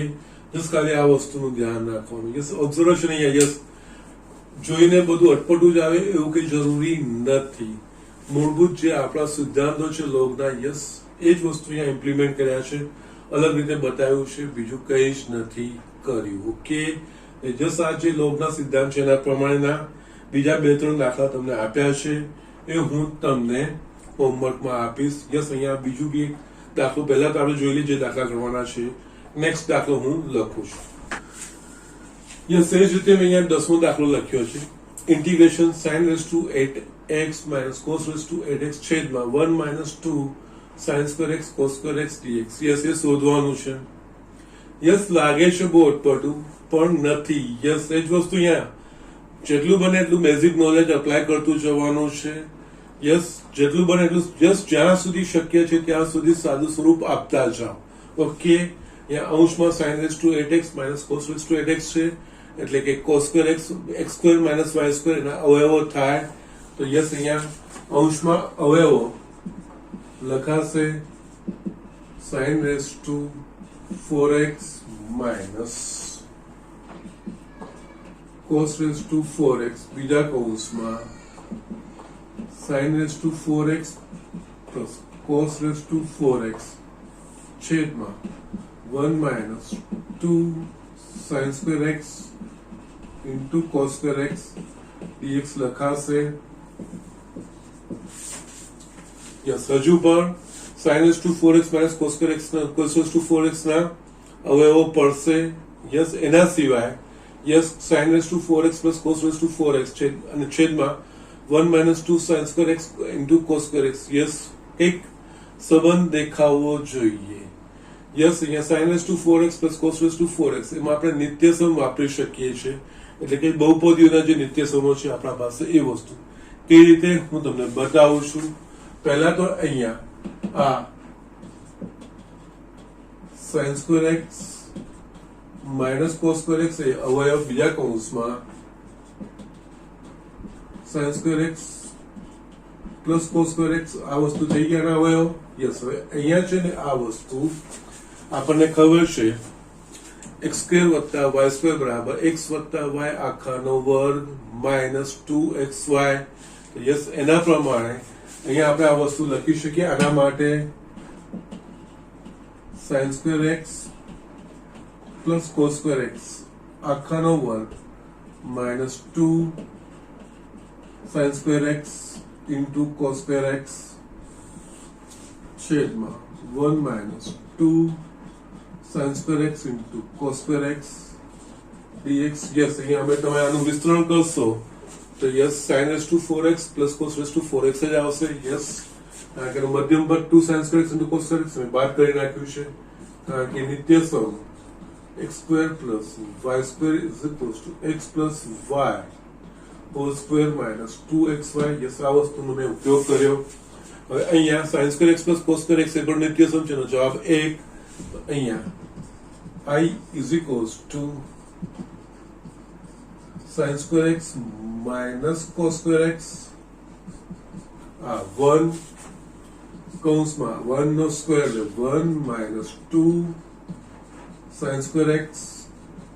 જસ્ટ ખાલી આ વસ્તુનું ધ્યાન રાખવાનું. યસ, ઓબ્ઝર્વેશન અહીંયા યસ જોઈને બધું અટપટું જ આવે એવું કઈ જરૂરી નથી. મૂળભૂત જે આપણા સિદ્ધાંતો છે લોગના, યસ એ જ વસ્તુ અહીંયા ઇમ્પ્લિમેન્ટ કર્યા છે, અલગ રીતે બતાવ્યું છે, બીજું કંઈ જ નથી કર્યું. ઓકે, જસ્ટ આ જે લોગના સિદ્ધાંત છે એના પ્રમાણેના બીજા 2-3 દાખલા તમને આપ્યા છે એ હું તમને હોમવર્કમાં આપીશ. યસ, અહીંયા બીજું બી એક દાખલો પહેલા તો આપણે જોઈ લઈએ જે દાખલા કરવાના છે. નેક્સ્ટ દાખલો હું લખું છું. યસ, એ જ રીતે મેં અહીંયા 10મો દાખલો લખ્યો છે. Integration sin raise to 8x minus cos raise to 8x છેદમાં 1 minus 2 sin square x cos square x dx. Yes, એ શોધવાનું છે. યસ, લાગે છે બહુ અટપટું પણ નથી. યસ, એ જ વસ્તુ અહીંયા જેટલું બને એટલું બેઝિક નોલેજ અપ્લાય કરતું જવાનું છે. યસ, જેટલું બને એટલું જસ્ટ જ્યાં સુધી શક્ય છે ત્યાં સુધી સાદું સ્વરૂપ આપતા જાઓ. ઓકે, અહીંયા અંશમાં sin raise to 8x minus cos raise to 8x છે એટલે કે cos square x x square minus y square એના અવયવો થાય. તો યસ, અહીંયા અંશમાં અવયવો લખાશે sin raise to 4x minus cos raise to 4x બીજા કૌંસમાં sin raise to 4x plus cos raise to 4x છેદમાં 1 minus 2 sin square x into cos square x dx લખાશે. યસ, હજુ પણ sin raise to 4x minus cos square x ના cos raise to 4x ના અવયવો પડશે. Yes, એના સિવાય yes sin raise to 4x plus cos raise to 4x અને છેદમાં 1 minus 2 sin square x into cos square x. Yes, કંઈક સંબંધ દેખાવો જોઈએ. યસ, અહીંયા sin raise to 4x plus cos raise to 4x એમાં આપણે નિત્યસમ વાપરી શકીએ છીએ. એટલે કે બહુપદીઓના જે નિત્યસમો છે આપણા પાસે એ વસ્તુ કેવી રીતે હું તમને બતાવું છું. પહેલા તો અહીંયા આ sin square x minus cos square x એ અવયવ બીજા કૌંસમાં sin square x plus cos square x આ વસ્તુ થઈ ગયા અવયવ. યસ, હવે અહીંયા છે ને આ વસ્તુ આપણને ખબર છે x સ્ક્વેર વત્તા y સ્ક્વેર બરાબર x વત્તા y આખાનો વર્ગ માઇનસ 2xy. યસ, એના પ્રમાણે અહીંયા આપણે આ વસ્તુ લખી શકીએ. આના માટે sin square x plus cos square x આખાનો વર્ગ minus 2 sin square x into cos square x છેદમાં 1 minus 2 sin square x into cos square x dx. Yes, અહીંયા અમે તમે આનું વિસ્તરણ કરશો તો yes sin raise to 4x plus cos raise to 4x જ આવશે. યસ, કારણ કે મધ્યમ પદ 2 sin square x into cos square x મેં બાદ કરી નાખ્યું છે કારણ કે નિત્યસમ x square plus y square is equals to x plus y whole square minus 2xy. Yes, આ વસ્તુનો મેં ઉપયોગ કર્યો. હવે અહીંયા sin square x plus cos square x એ પણ નિત્યસમ છે, જવાબ 1. અહીંયા I is equals to sin square x minus cos square x 1 કૌંસમાં 1 નો સ્ક્વેર એટલે 1 minus 2 sin square x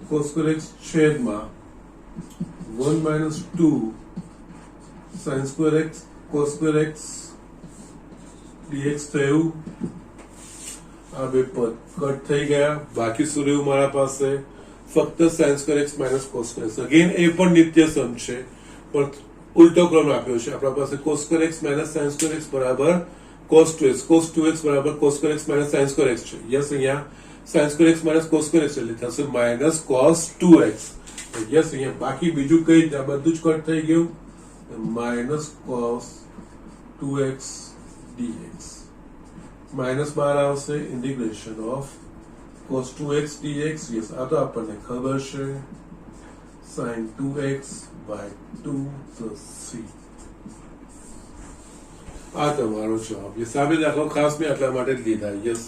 cos square x છેદમાં 1 minus 2 sin square x cos square x dx થયું. આ બે પદ કટ થઈ ગયા. બાકી શું રહ્યું મારા પાસે? ફક્ત sin square x minus cos square x. Again એ પણ નિત્યસમ છે, પણ ઉલટો ક્રમ આપ્યો છે. આપણા પાસે cos square x minus sin square x બરાબર cos 2x, cos 2x બરાબર cos square x minus sin square x છે. યસ, અહીંયા sin square x minus cos square x એટલે થશે minus cos 2x. યસ, અહીંયા બાકી બીજું કઈ આ બધું જ કટ થઈ ગયું. minus cos 2x dx minus બહાર આવશે. Integration of cos 2x dx. Yes, આ તો આપણને ખબર છે. sin 2x by 2 plus c. આ તમારો જવાબ. યસ, આ બે દાખલો ખાસ મેં આટલા માટે જ લીધા. યસ,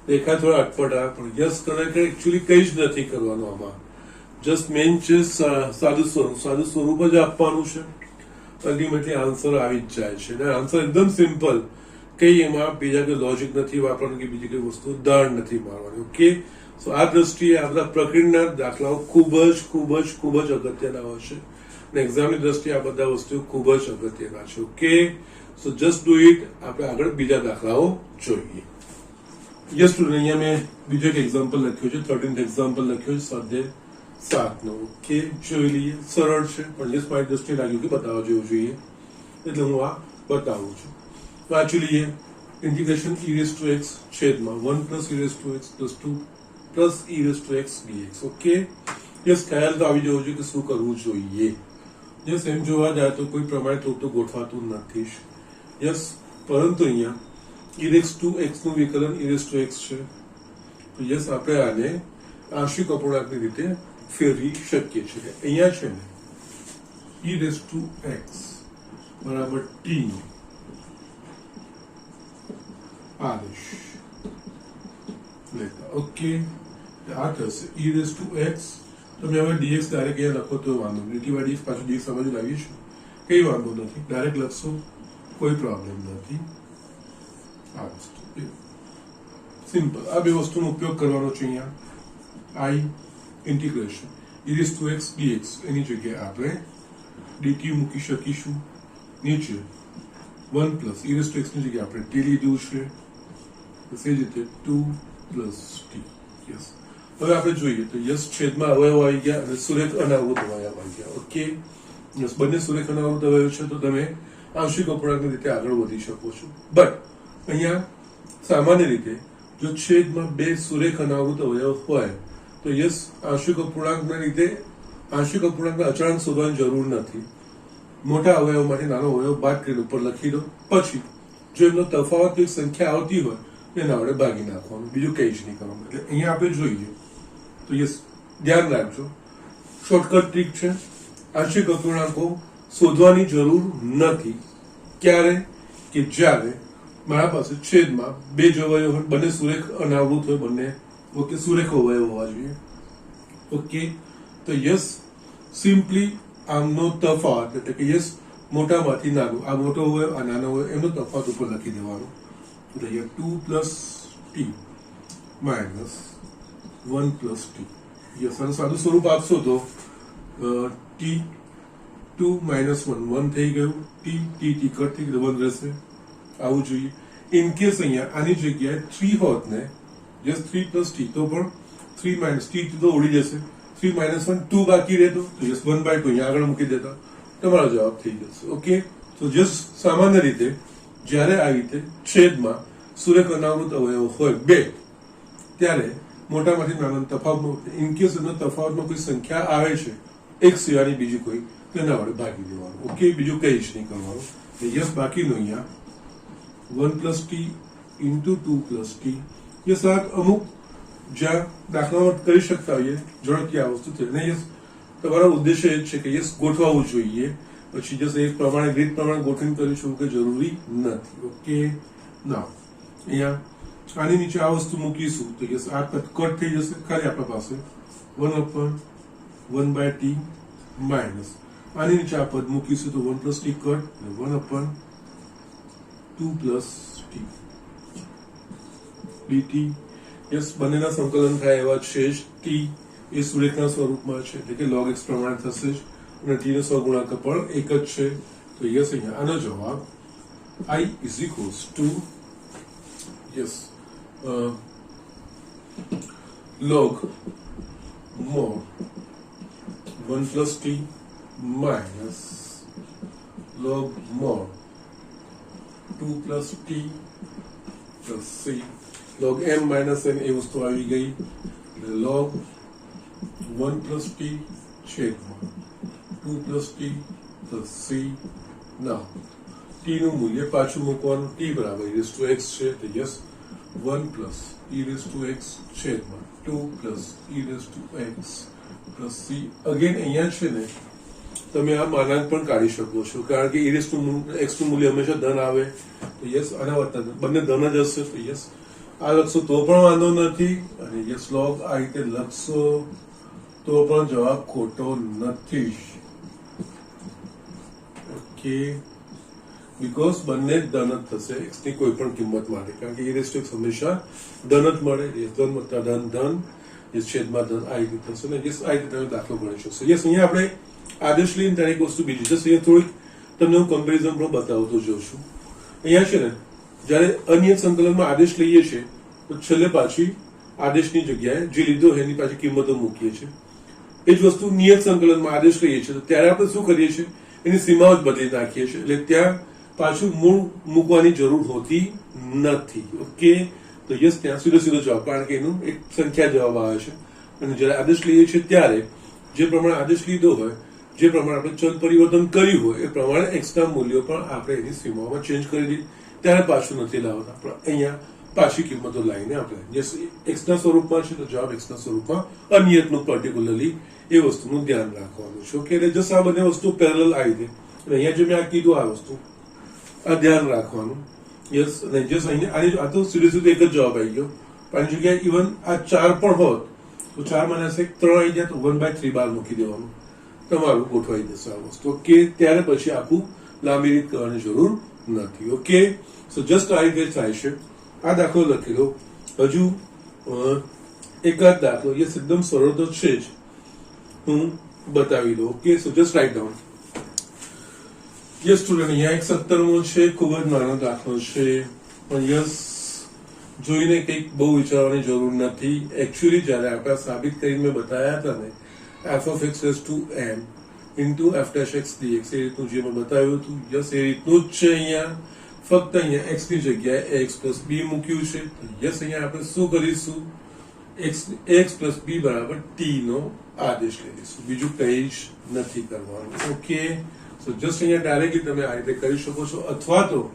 દેખા થોડા અટપટા, પણ યસ ખરેખર એકચ્યુઅલી કંઈ જ નથી કરવાનું આમાં. જસ્ટ મેઇન છે સાદું સ્વરૂપ જ આપવાનું છે. અલ્ટિમેટલી આન્સર આવી જ જાય છે. અને આન્સર એકદમ સિમ્પલ, કઈ એમાં બીજા કોઈ લોજિક નથી વાપરવાનું કે બીજી કઈ વસ્તુ દાળ નથી મારવાની. ઓકે, સો આ દ્રષ્ટિએ આ બધા પ્રકરણના દાખલાઓ ખૂબ જ અગત્યના હોય છે, અને એક્ઝામની દ્રષ્ટિએ આ બધા વસ્તુઓ ખૂબ જ અગત્યના છે. Okay, so just do it. આપણે આગળ બીજા દાખલાઓ જોઈએ. યસ સ્ટુડન્ટ, અહીંયા મેં બીજો એક એક્ઝામ્પલ લખ્યો છે, 13th એક્ઝામ્પલ લખ્યો છે સ્વાધ્યાય 7 નો. ઓકે, જોઈ લઈએ. સરળ છે, પણ યસ મારી દ્રષ્ટિએ લાગ્યું કે બતાવવા જેવું જોઈએ, એટલે હું આ બતાવું છું. વાંચી લઈએ. Integration e raised to x છેદમાં 1 plus e raised to x plus 2 plus e raised to x dx. Okay, yes, ખ્યાલ તો આવી જવો જોઈએ કે શું કરવું જોઈએ. યસ, એમ જોવા જાય તો કોઈ પ્રમાણે થોડું તો ગોઠવાતું નથી. યસ, પરંતુ અહીંયા e raised to x નું વિકલન e raised to x છે. તો યસ, આપણે આને આંશિક અપૂર્ણાંકની રીતે ફેરવી શકીએ છીએ. અહીંયા છે ને e raised to x બરાબર t આદેશ લેતા. ઓકે, આ થશે e raised to x. તમે હવે dx ડાયરેક્ટ અહીંયા લખો તો વાંધો નહીં. dt by dx પાછું dx સમજ લાવીશું, કઈ વાંધો નથી. ડાયરેક્ટ લખશો કોઈ પ્રોબ્લેમ નથી. આ વસ્તુ સિમ્પલ. આ બે વસ્તુનો ઉપયોગ કરવાનો છે. અહીંયા i integration e raised to x dx એની જગ્યાએ આપણે dt મૂકી શકીશું. નીચે 1 plus e raised to x ની જગ્યાએ આપણે t લીધું છે, એ જ રીતે 2 plus t. યસ, હવે આપણે જોઈએ તો યસ, છેદમાં અવયવ આવી ગયા અને સુરેખ અનાવૃત અવયવ આવી ગયા. ઓકે, યસ, બંને સુરેખ અનાવૃત અવયવ છે, તો તમે આંશિક અપૂર્ણાંકની રીતે આગળ વધી શકો છો. બટ અહીંયા સામાન્ય રીતે જો છેદમાં બે સુરેખ અનાવૃત અવયવ હોય તો યસ, આંશિક અપૂર્ણાંકના રીતે આંશિક અપૂર્ણાંકના અચળાંક શોધવાની જરૂર નથી. મોટા અવયવમાંથી નાનો અવયવ બાદ કરીને ઉપર લખી દો. પછી જો એમનો તફાવત એક સંખ્યા આવતી હોય એને આપણે ભાગી નાખવાનું, બીજું કંઈ જ નહીં કરવાનું. એટલે અહીંયા આપણે જોઈએ તો યસ, ધ્યાન રાખજો, શોર્ટકટ ટ્રીક છે. આંશિક અપૂર્ણાંકો શોધવાની જરૂર નથી. ક્યારે? કે જ્યારે મારા પાસે છેદમાં બે જ અવયવ હોય, બંને સુરેખ અનાવૃત હોય, બંને ઓકે સુરેખ અવયવ હોવા જોઈએ. ઓકે, તો યસ, સિમ્પલી આમનો તફાવત એટલે કે યસ, મોટામાંથી નાનું, આ મોટો હોય આ નાનો હોય, એમનો તફાવત ઉપર લખી દેવાનો. એટલે અહીંયા 2 plus t minus 1 plus t. Yes, આનું સાદું સ્વરૂપ આપશો તો t 2 minus 1 1 થઈ ગયું, t કટ થઈ ગયું, 1 રહેશે. આવું જોઈએ. ઇન કેસ અહીંયા આની જગ્યાએ 3 હોત ને, યસ 3 plus t, તો પણ 3 minus t તો ઉડી જશે. 3 minus 1 2 બાકી રહેતો, તો યસ 1/2 અહીંયા આગળ મૂકી દેતા, તમારો જવાબ થઈ જશે. ઓકે, તો જસ્ટ સામાન્ય રીતે જ્યારે આવી રીતે છેદમાં સુરેખ અનાવૃત અવયવ હોય બે, ત્યારે મોટામાંથી નાના તફાવત, ઇન કેસ એનો તફાવતમાં કોઈ સંખ્યા આવે છે એક સિવાયની બીજી કોઈ, તેના વડે ભાગી દેવાનું. ઓકે, બીજું કંઈ જ નહીં કરવાનું. યસ, બાકીનું અહીંયા 1 plus t into 2 plus t. Yes, આ અમુક જ્યાં દાખલામાં કરી શકતા હોઈએ ઝડપથી આ વસ્તુ થઈ ને યસ તમારો ઉદ્દેશ્ય એ જ છે કે યસ ગોઠવવું જોઈએ, પછી જસ એ પ્રમાણે રીત પ્રમાણે ગોઠવણી કરીશું કે જરૂરી નથી. ઓકે, ના અહીંયા આની નીચે આ વસ્તુ મૂકીશું તો યસ આ કટ થઈ જશે, ખાલી આપણા પાસે 1/1/t માઇનસ આની નીચે આ પદ મૂકીશું તો 1 + t cut 1/2 + t dt. Yes બંનેના સંકલન થાય એવા છે જ. t એ સુરેખના સ્વરૂપમાં છે એટલે કે log x પ્રમાણે થશે જ અને t નો સહગુણાંક પણ એક જ છે. તો યસ અહીંયા આનો જવાબ I is equals to yes log mod 1 + t minus log mod 2 + t plus c log m minus n એ વસ્તુ આવી ગઈ log 1 + t છેદમાં 2 + t plus c. now t નું મૂલ્ય પાછું મૂકવાનું, t બરાબર e to x છે તો યસ 1 + e to x છેદમાં 2 + e to x plus c. Again અહીંયા છે ને તમે આ માનાંક પણ કાઢી શકો છો કારણ કે e to x નું મૂલ્ય હંમેશા ધન આવે તો યસ આના વત્તા બંને ધન જ હશે તો યસ આ લખશો તો પણ વાંધો નથી અને યસ log આ રીતે લખશો તો પણ જવાબ ખોટો નથી. ઓકે, બીકોઝ બંને ધન જ થશે x ની કોઈ પણ કિંમત માટે કારણ કે e to x હંમેશા ધન જ મળે. ધન વત્તા ધન ધન છેદમાં ધન આ રીતે થશે ને યસ આ રીતે તમે દાખલો ગણી શકશો. યસ અહીંયા આપણે આદેશ લઈને દરેક વસ્તુ બીજી જશે. અહીંયા થોડીક તમને હું કમ્પેરિઝન પણ બતાવતો જોઉં છું. અહીંયા છે ને જ્યારે અનિયત સંકલનમાં આદેશ લઈએ છીએ તો છેલ્લે પાછી આદેશની જગ્યાએ જે લીધો એની પાછી કિંમતો મૂકીએ છીએ. એ જ વસ્તુ નિયત સંકલનમાં આદેશ લઈએ છીએ તો ત્યારે આપણે શું કરીએ છીએ એની સીમાઓ જ બદલી નાખીએ છીએ એટલે ત્યાં પાછું મૂળ મૂકવાની જરૂર હોતી નથી. ઓકે, તો યસ ત્યાં સીધો જવાબ કારણ કે એનું એક સંખ્યા જવાબ આવે છે અને જ્યારે આદેશ લઈએ છીએ ત્યારે જે પ્રમાણે આદેશ લીધો હોય જે પ્રમાણે આપણે ચલ પરિવર્તન કર્યું હોય એ પ્રમાણે x ના મૂલ્યો પણ આપણે એની સીમાઓમાં ચેન્જ કરી દીધી ત્યારે પાછું નથી લાવતા પણ અહીંયા પાછી કિંમતો લાવીને આપણે યસ x ના સ્વરૂપમાં છે તો જવાબ x ના સ્વરૂપમાં અનિયતનું પર્ટિક્યુલરલી એ વસ્તુનું ધ્યાન રાખવાનું છે. ઓકે, એટલે જસ આ બંને વસ્તુ પેરેલલ આવી ગઈ અને અહીંયા જે મેં આ કીધું આ વસ્તુ આ ધ્યાન રાખવાનું. યસ અને જસ અહીંયા આ તો સીધો એક જ જવાબ આવી ગયો પણ જગ્યાએ ઇવન આ 4 પણ હોત તો 4 - 1 3 આવી જાય તો 1/3 બહાર મૂકી દેવાનું તમારું ગોઠવાઈ જશે આ વસ્તુ. ઓકે, ત્યારે પછી આખું લાંબી રીત કરવાની જરૂર નથી. ઓકે, સો જસ્ટ આ રીતે થાય છે. આ દાખલો લખી દો. હજુ એકાદ દાખલો યસ એકદમ સરળ તો છે જ હું બતાવી દઉં. Okay, so just write down. Yes student અહીંયા એક 17મો છે, ખૂબ જ નાનો દાખલો છે પણ યસ જોઈને કંઈક બહુ વિચારવાની જરૂર નથી. એકચ્યુઅલી જયારે આપણે સાબિત કરીને મેં બતાવ્યા હતા ને f of x raised to m into f dash x dx એ રીતનું જે મેં બતાવ્યું હતું યસ એ રીતનું જ છે. અહીંયા ફક્ત અહીંયા x ની જગ્યાએ x plus b મૂક્યું છે તો યસ અહીંયા આપણે શું કરીશું x plus b બરાબર t નો આદેશ લઈ લઈશું, બીજું કંઈ જ નથી કરવાનું. ઓકે, સો જસ્ટ અહીંયા ડાયરેક્ટલી તમે આ રીતે કરી શકો છો અથવા તો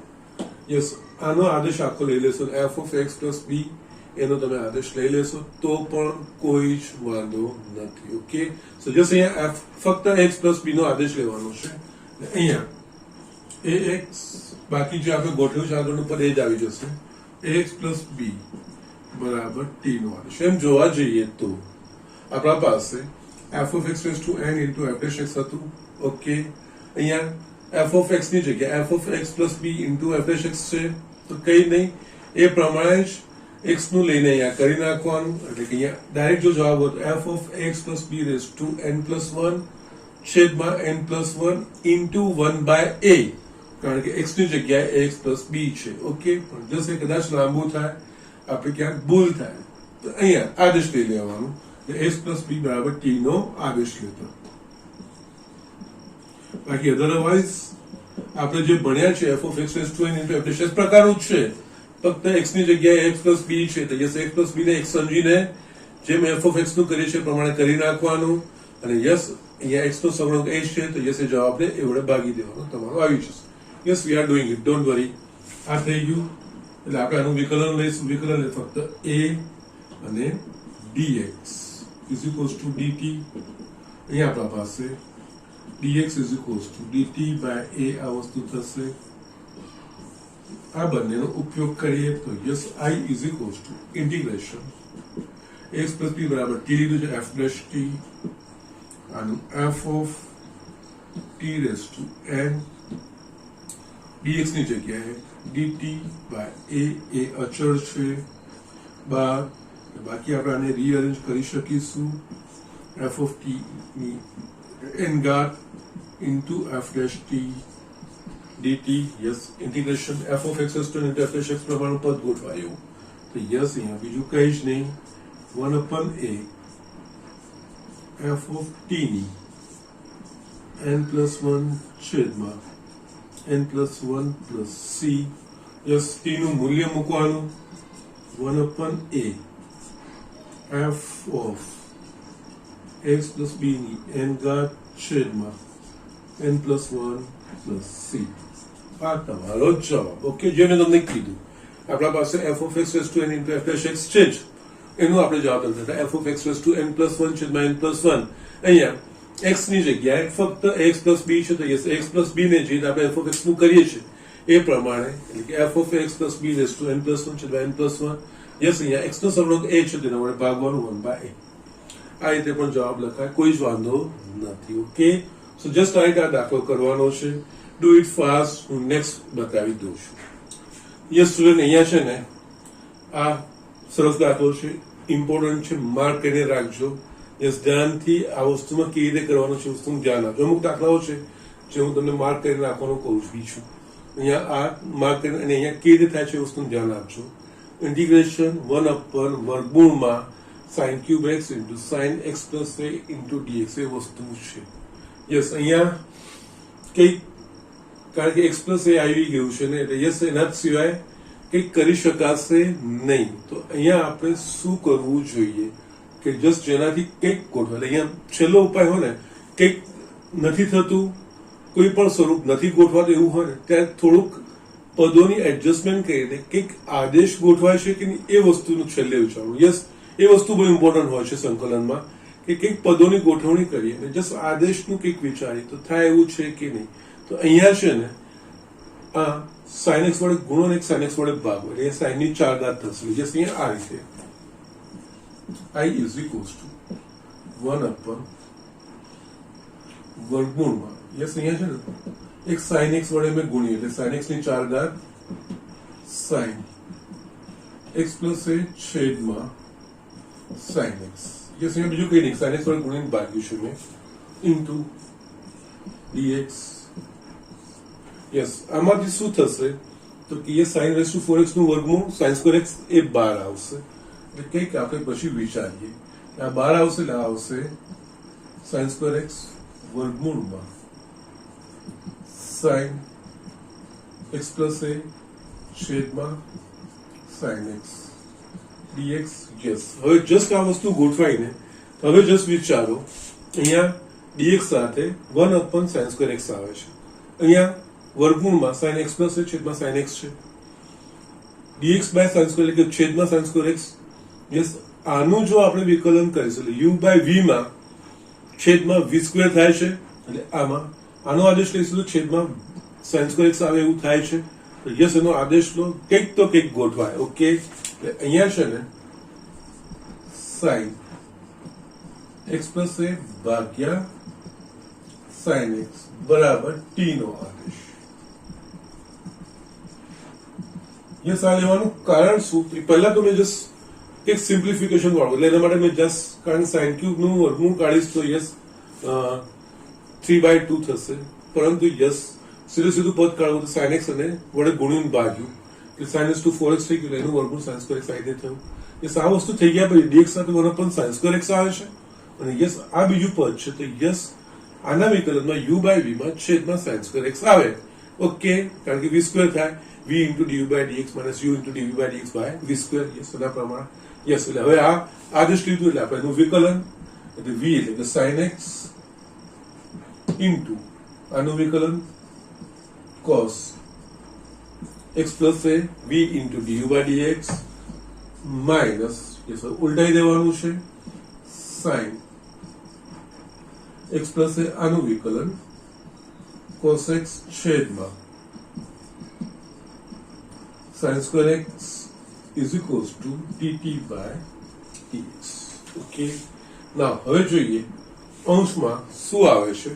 યસ આનો આદેશ આખો લઈ લેશો f of x plus b એનો તમે આદેશ લઈ લેશો તો પણ કોઈ જ વાંધો નથી. ઓકે, સો જસ્ટ અહીંયા ફક્ત x plus b નો આદેશ લેવાનો છે. અહીંયા ax બાકી જે આપણે ગોઠવ્યું છે આગળનું પદ એ જ આવી જશે ax plus b બરાબર t નો આદેશ. એમ જોવા જઈએ તો આપણા પાસે f of x raised to n into f dash x હતું. ઓકે, અહીંયા f of x ની જગ્યાએ f of x plus b into f dash x છે તો કઈ નહીં એ પ્રમાણે જ x નું લઈને અહીંયા કરી નાખવાનું એટલે કે અહીંયા ડાયરેક્ટ જો જવાબ હોય તો f of x plus b raised to n plus 1 છેદમાં n plus 1 into 1/a કારણ કે x ની જગ્યાએ x plus b છે. ઓકે, પણ જશે કદાચ લાંબુ થાય આપણે ક્યાંક ભૂલ થાય તો અહીંયા આદેશ લઈ લેવાનું x plus b બરાબર t નો આદેશ લેતો. બાકી અધરવાઇઝ આપણે જે ભણ્યા છે f of x raised to n into f dash x પ્રકારનું જ છે ફક્ત x ની જગ્યાએ x plus b છે તો યસ x plus b ને x સમજીને જેમ f of x નું કરીએ છે પ્રમાણે કરી નાખવાનું અને યસ અહીંયા x નો સગુણાંક h છે તો યસ એ જવાબને એ વડે ભાગી દેવાનો તમારો આવી જશે. Yes we are doing it, don't worry. આ થઈ ગયું એટલે આપણે આનું વિકલન લઈશું. વિકલન ફક્ત a અને dx is equals to dt. અહીંયા આપણા પાસે dx is equals to dt by a આ વસ્તુ થશે. આ બંનેનો ઉપયોગ કરીએ તો yes I is equals to integration x plus b બરાબર t લીધું છે f dash t આનું f of t raised to n dx ની જગ્યાએ dt by a અચળ છે. બાકી આપણે આને રીઅરેન્જ કરી શકીશું. f of t ની n ઘાત into f dash t dt. yes integration f of x to n f dash x પ્રમાણનું પદ ગોઠવાયું તો yes અહીંયા બીજું કંઈ જ નહીં 1/a f of t ની n+1 છેદમાં n+1 plus c. yes t નું મૂલ્ય મૂકવાનું 1/a f of x plus b ની n ઘાત છેદમાં n+1 plus c. આ તમારો જવાબ. ઓકે, જે મેં તમને કીધું આપણા પાસે f of x raised to n into f dash x છે જ, એનું આપણે જવાબ લખતા f of x raised to n+1 છેદમાં n+1. અહીંયા x ની જગ્યાએ ફક્ત x plus b છે તો yes x plus b ને જે આપણે f of x નું કરીએ છીએ એ પ્રમાણે એટલે કે f of x plus b raised to n+1 છેદમાં n+1. yes અહીંયા x નો સહગુણક a છે તેના વડે ભાગવાનું 1/a. આ રીતે પણ જવાબ લખાય, કોઈ જ વાંધો નથી. ઓકે, સો જસ્ટ રાઈટ આ દાખલો કરવાનો છે. ડુ ઇટ ફાસ્ટ, હું નેક્સ્ટ બતાવી દઉં છું. યસ સ્ટુડન્ટ, અહીંયા છે ને આ સરસ દાખલો છે, ઇમ્પોર્ટન્ટ છે, માર્ક કરીને રાખજો. યસ ધ્યાનથી આ વસ્તુમાં કેવી રીતે કરવાનું છે વસ્તુનું ધ્યાન આપજો. અમુક દાખલાઓ છે જે હું તમને માર્ક કરીને રાખવાનું કહું છું. અહીંયા આ માર્ક કરીને અને અહીંયા કેવી રીતે થાય છે વસ્તુનું ધ્યાન આપજો. ઇન્ટિગ્રેશન 1/વર્ગમૂળમાં sin cube x into sin x plus a into dx એ વસ્તુ છે. યસ અહીંયા કંઈક કારણ કે x plus a આવી ગયું છે ને એટલે યસ એના સિવાય કંઈક કરી શકાશે નહીં. તો અહીંયા આપણે શું કરવું જોઈએ કે જસ્ટ જેનાથી કંઈક ગોઠવાય. અહીંયા છેલ્લો ઉપાય હોય ને કંઈક નથી થતું, કોઈ પણ સ્વરૂપ નથી ગોઠવાતું એવું હોય ને ત્યારે થોડુંક પદોની એડજસ્ટમેન્ટ કરીને કંઈક આદેશ ગોઠવાય છે કે નહીં એ વસ્તુનું છેલ્લે વિચારવું. યસ એ વસ્તુ બહુ ઇમ્પોર્ટન્ટ હોય છે સંકલનમાં કે કંઈક પદોની ગોઠવણી કરીએ અને જસ્ટ આદેશનું કંઈક વિચારીએ તો થાય એવું છે કે નહીં. તો અહીંયા છે ને આ sin x વડે ગુણો અને sin x વડે ભાગો એટલે sin ની 4 ઘાત થશે. જસ્ટ અહીંયા આ રીતે I is equals to 1/વર્ગમૂળમાં યસ અહીંયા છે ને એક sin x વડે મેં ગુણ્યું એટલે sin x ની 4 ઘાત sin x plus a છેદમાં sin x. યસ અહીંયા બીજું કંઈ નહીં, sin x વડે ગુણીને ભાગ્યું છે મેં into dx. યસ આમાંથી શું થશે તો કે એ sin raised to 4x નું વર્ગમૂળ sin square x એ 12 આવશે. એટલે કંઈક આપણે પછી વિચારીએ આ 12 આવશે એટલે આવશે sin square x વર્ગમૂળમાં sin x plus a છેદમાં sin x dx. યસ હવે જસ્ટ આ વસ્તુ ગોઠવાઈને હવે જસ્ટ વિચારો અહીંયા dx સાથે 1/sin square x આવે છે, અહીંયા વર્ગમૂળમાં sin x plus a છેદમાં sin x છે, dx by sin square એટલે કે છેદમાં sin square x. યસ આનું જો આપણે વિકલન કરીશું એટલે u by v માં છેદમાં v સ્ક્વેર થાય છે એટલે આમાં આનો આદેશ લઈશું તો છેદમાં sin square x આવે એવું થાય છે. તો યસ એનો આદેશ લો, કંઈક તો કંઈક ગોઠવાય. ઓકે, એટલે અહીંયા છે ને sin x plus a ભાગ્યા sin x બરાબર t નો આદેશ. યસ આ લેવાનું કારણ શું? પહેલા તો મેં જસ્ટ એક સિમ્પ્લિફિકેશન વાળું એટલે એના માટે મેં જસ્ટ કારણ sin ક્યુબ નું વર્ગમૂળ કાઢીશ તો યસ 3/2 થશે, પરંતુ યસ સીધું સીધું પદ કાઢવું તો sin x અને વડે ગુણીને ભાગ્યું એટલે sin x to 4x થઈ ગયું, એનું વર્ગમૂળ sin square x આ રીતે થયું. યસ આ વસ્તુ થઈ ગયા પછી dx સાથે 1/sin square x આવે છે અને યસ આ બીજું પદ છે તો યસ આના વિકલનમાં u by v માં છેદમાં sin square x આવે. ઓકે, કારણ કે v સ્ક્વેર થાય v into du by dx minus u into dv by dx by v square. Yes એના પ્રમાણે યસ એટલે હવે આ આદેશ લીધું એટલે આપણે એનું વિકલન એટલે v એટલે કે sin x into આનું વિકલન cos x plus a v into du by dx minus yes ઉલટાઈ દેવાનું છે sin x પ્લસ એ આનું વિકલન cos x છેદમાં sin square x is equals to dt by dx. Okay નાવ હવે જોઈએ અંશમાં શું આવે છે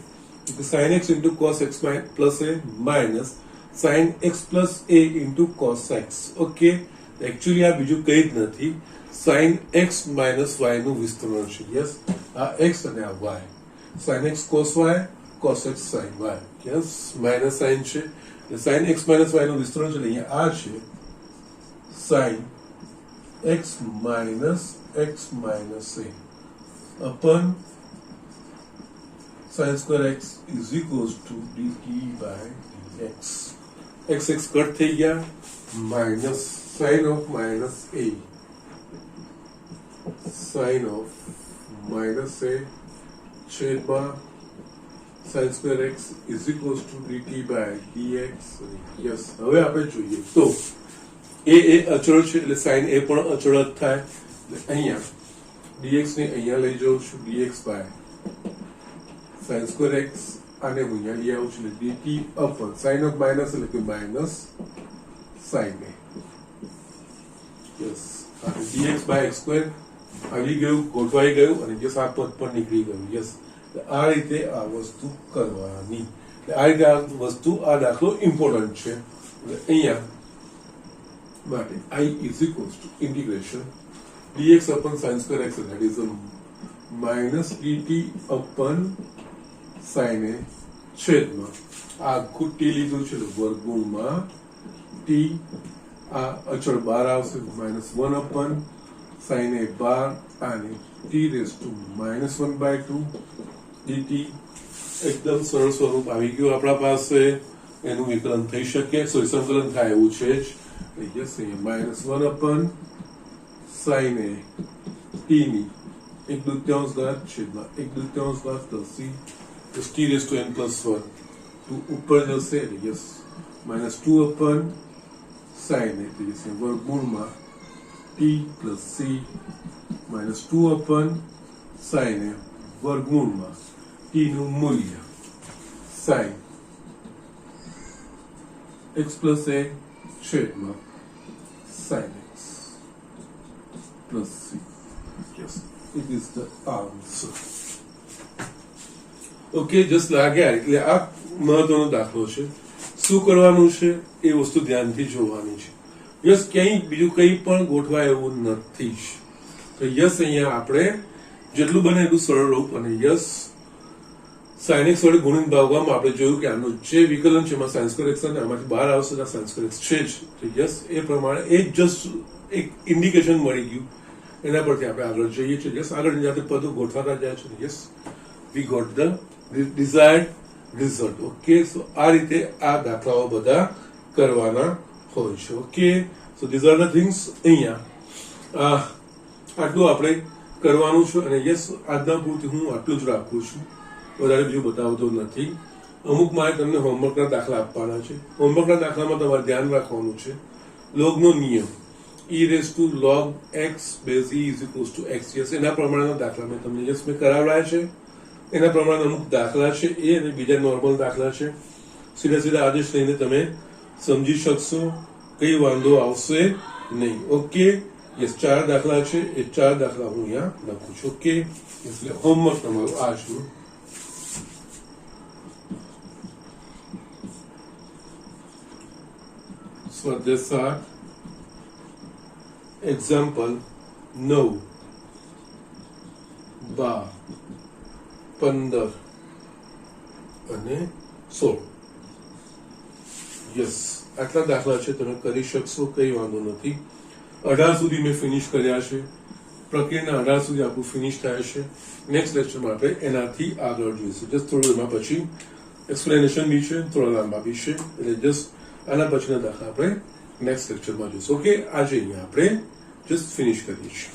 sin x into cos x plus a minus sin x plus a into cos x. Okay actually આ બીજું કંઈ જ નથી sin x minus y નું વિસ્તરણ છે યસ આ x અને આ y sin x cos y cos x sin y yes minus sin છે sin x minus y નું વિસ્તરણ છે અહીંયા આ છે sin x minus a upon sin square x is equals to dt by dx. x cut થઈ ગયા minus sin of minus a sin of minus a છેદમાં sin square x is equals to dt by dx. yes હવે આપણે જોઈએ તો એ અચળ છે એટલે sin a પણ અચળ જ થાય અહીંયા dx ને અહીંયા લઈ જાઉં છું dx by sin square x આને હું અહીંયા લઈ આવું છું dt upon sin of minus એટલે કે minus sin a yes dx by x square આવી ગયું ગોઠવાઈ ગયું અને જે આ પદ પર નીકળી ગયું યસ આ રીતે આ વસ્તુ કરવાની આ રીતે આ વસ્તુ આ દાખલો ઇમ્પોર્ટન્ટ છે એટલે અહીંયા માટે I is equals to integration dx upon sin square x that is a minus dt upon sin a છેદમાં આ આખું t લીધું છે વર્ગમૂળમાં t આ અચળ 12 આવશે -1 upon sin a 12 અને t raised to -1/2 dt એકદમ સરળ સ્વરૂપ આવી ગયું આપણા પાસે એનું વિકલન થઈ શકે સોરી સંકલન થાય એવું છે જ yes -1 upon sin a t ની 1/2 ઘાત છેદમાં 1/2 ઘાત plus c plus t raised to n plus 1 to ઉપર જશે yes -2 upon sin a એટલે જશે વર્ગમૂળમાં t plus c -2 upon sin a વર્ગમૂળમાં t નું મૂલ્ય sin x plus a છેદમાં sin x plus c. Yes, it is the answer. Okay, just લાગ્યા એટલે આ મહત્વનો દાખલો છે શું કરવાનું છે એ વસ્તુ ધ્યાનથી જોવાની છે યસ ક્યાંય બીજું કંઈ પણ ગોઠવાય એવું નથી તો યસ અહીંયા આપણે જેટલું બને એટલું સરળ રૂપ અને યસ sin x વડે ગુણિત ભાગવામાં આપણે જોયું કે આનું જે વિકલન છે એમાં sin square x અને આમાંથી બહાર આવશે તો sin square x છે જ તો યસ એ પ્રમાણે એ જસ્ટ એક ઇન્ડિકેશન મળી ગયું એના પરથી આપણે આગળ જઈએ છીએ યસ આગળ જાતે પદો ગોઠવાતા જાય છે yes we got the desired result. Okay so આ રીતે આ દાખલાઓ બધા કરવાના હોય છે okay so these are the things અહીંયા આટલું આપણે કરવાનું છે અને યસ આજના પૂરતી હું આટલું જ રાખું છું વધારે બીજું બતાવતો નથી અમુક મારે તમને હોમવર્કના દાખલા આપવાના છે હોમવર્કના દાખલામાં તમારે ધ્યાન રાખવાનું છે લોગનો નિયમ e raised to log x base e is equals to x yes એના પ્રમાણેના દાખલા મેં તમને યસ મેં કરાવડાયા છે એના પ્રમાણે અમુક દાખલા છે એ અને બીજા નોર્મલ દાખલા છે સીધા સીધા આદેશ લઈને તમે સમજી શકશો કઈ વાંધો આવશે નહીં ઓકે યસ 4 દાખલા છે એ 4 દાખલા હું અહીંયા લખું છું ઓકે એટલે હોમવર્ક તમારું આજનું સ્વાધ્યાય 7 એક્ઝામ્પલ 9 12 15 અને 16 યસ આટલા દાખલા છે તમે કરી શકશો કઈ વાંધો નથી 18 સુધી મેં ફિનિશ કર્યા છે પ્રક્રિયાના 18 સુધી આપણું ફિનિશ થાય છે નેક્સ્ટ લેક્ચરમાં આપણે એનાથી આગળ જોઈશું જસ્ટ થોડું એમાં પછી એક્સપ્લેનેશન બી છે થોડા લાંબા બી છે એટલે જસ્ટ આના પછીના દાખલા આપણે નેક્સ્ટ લેક્ચરમાં જોઈશું ઓકે આજે અહીંયા આપણે જસ્ટ ફિનિશ કરીએ છીએ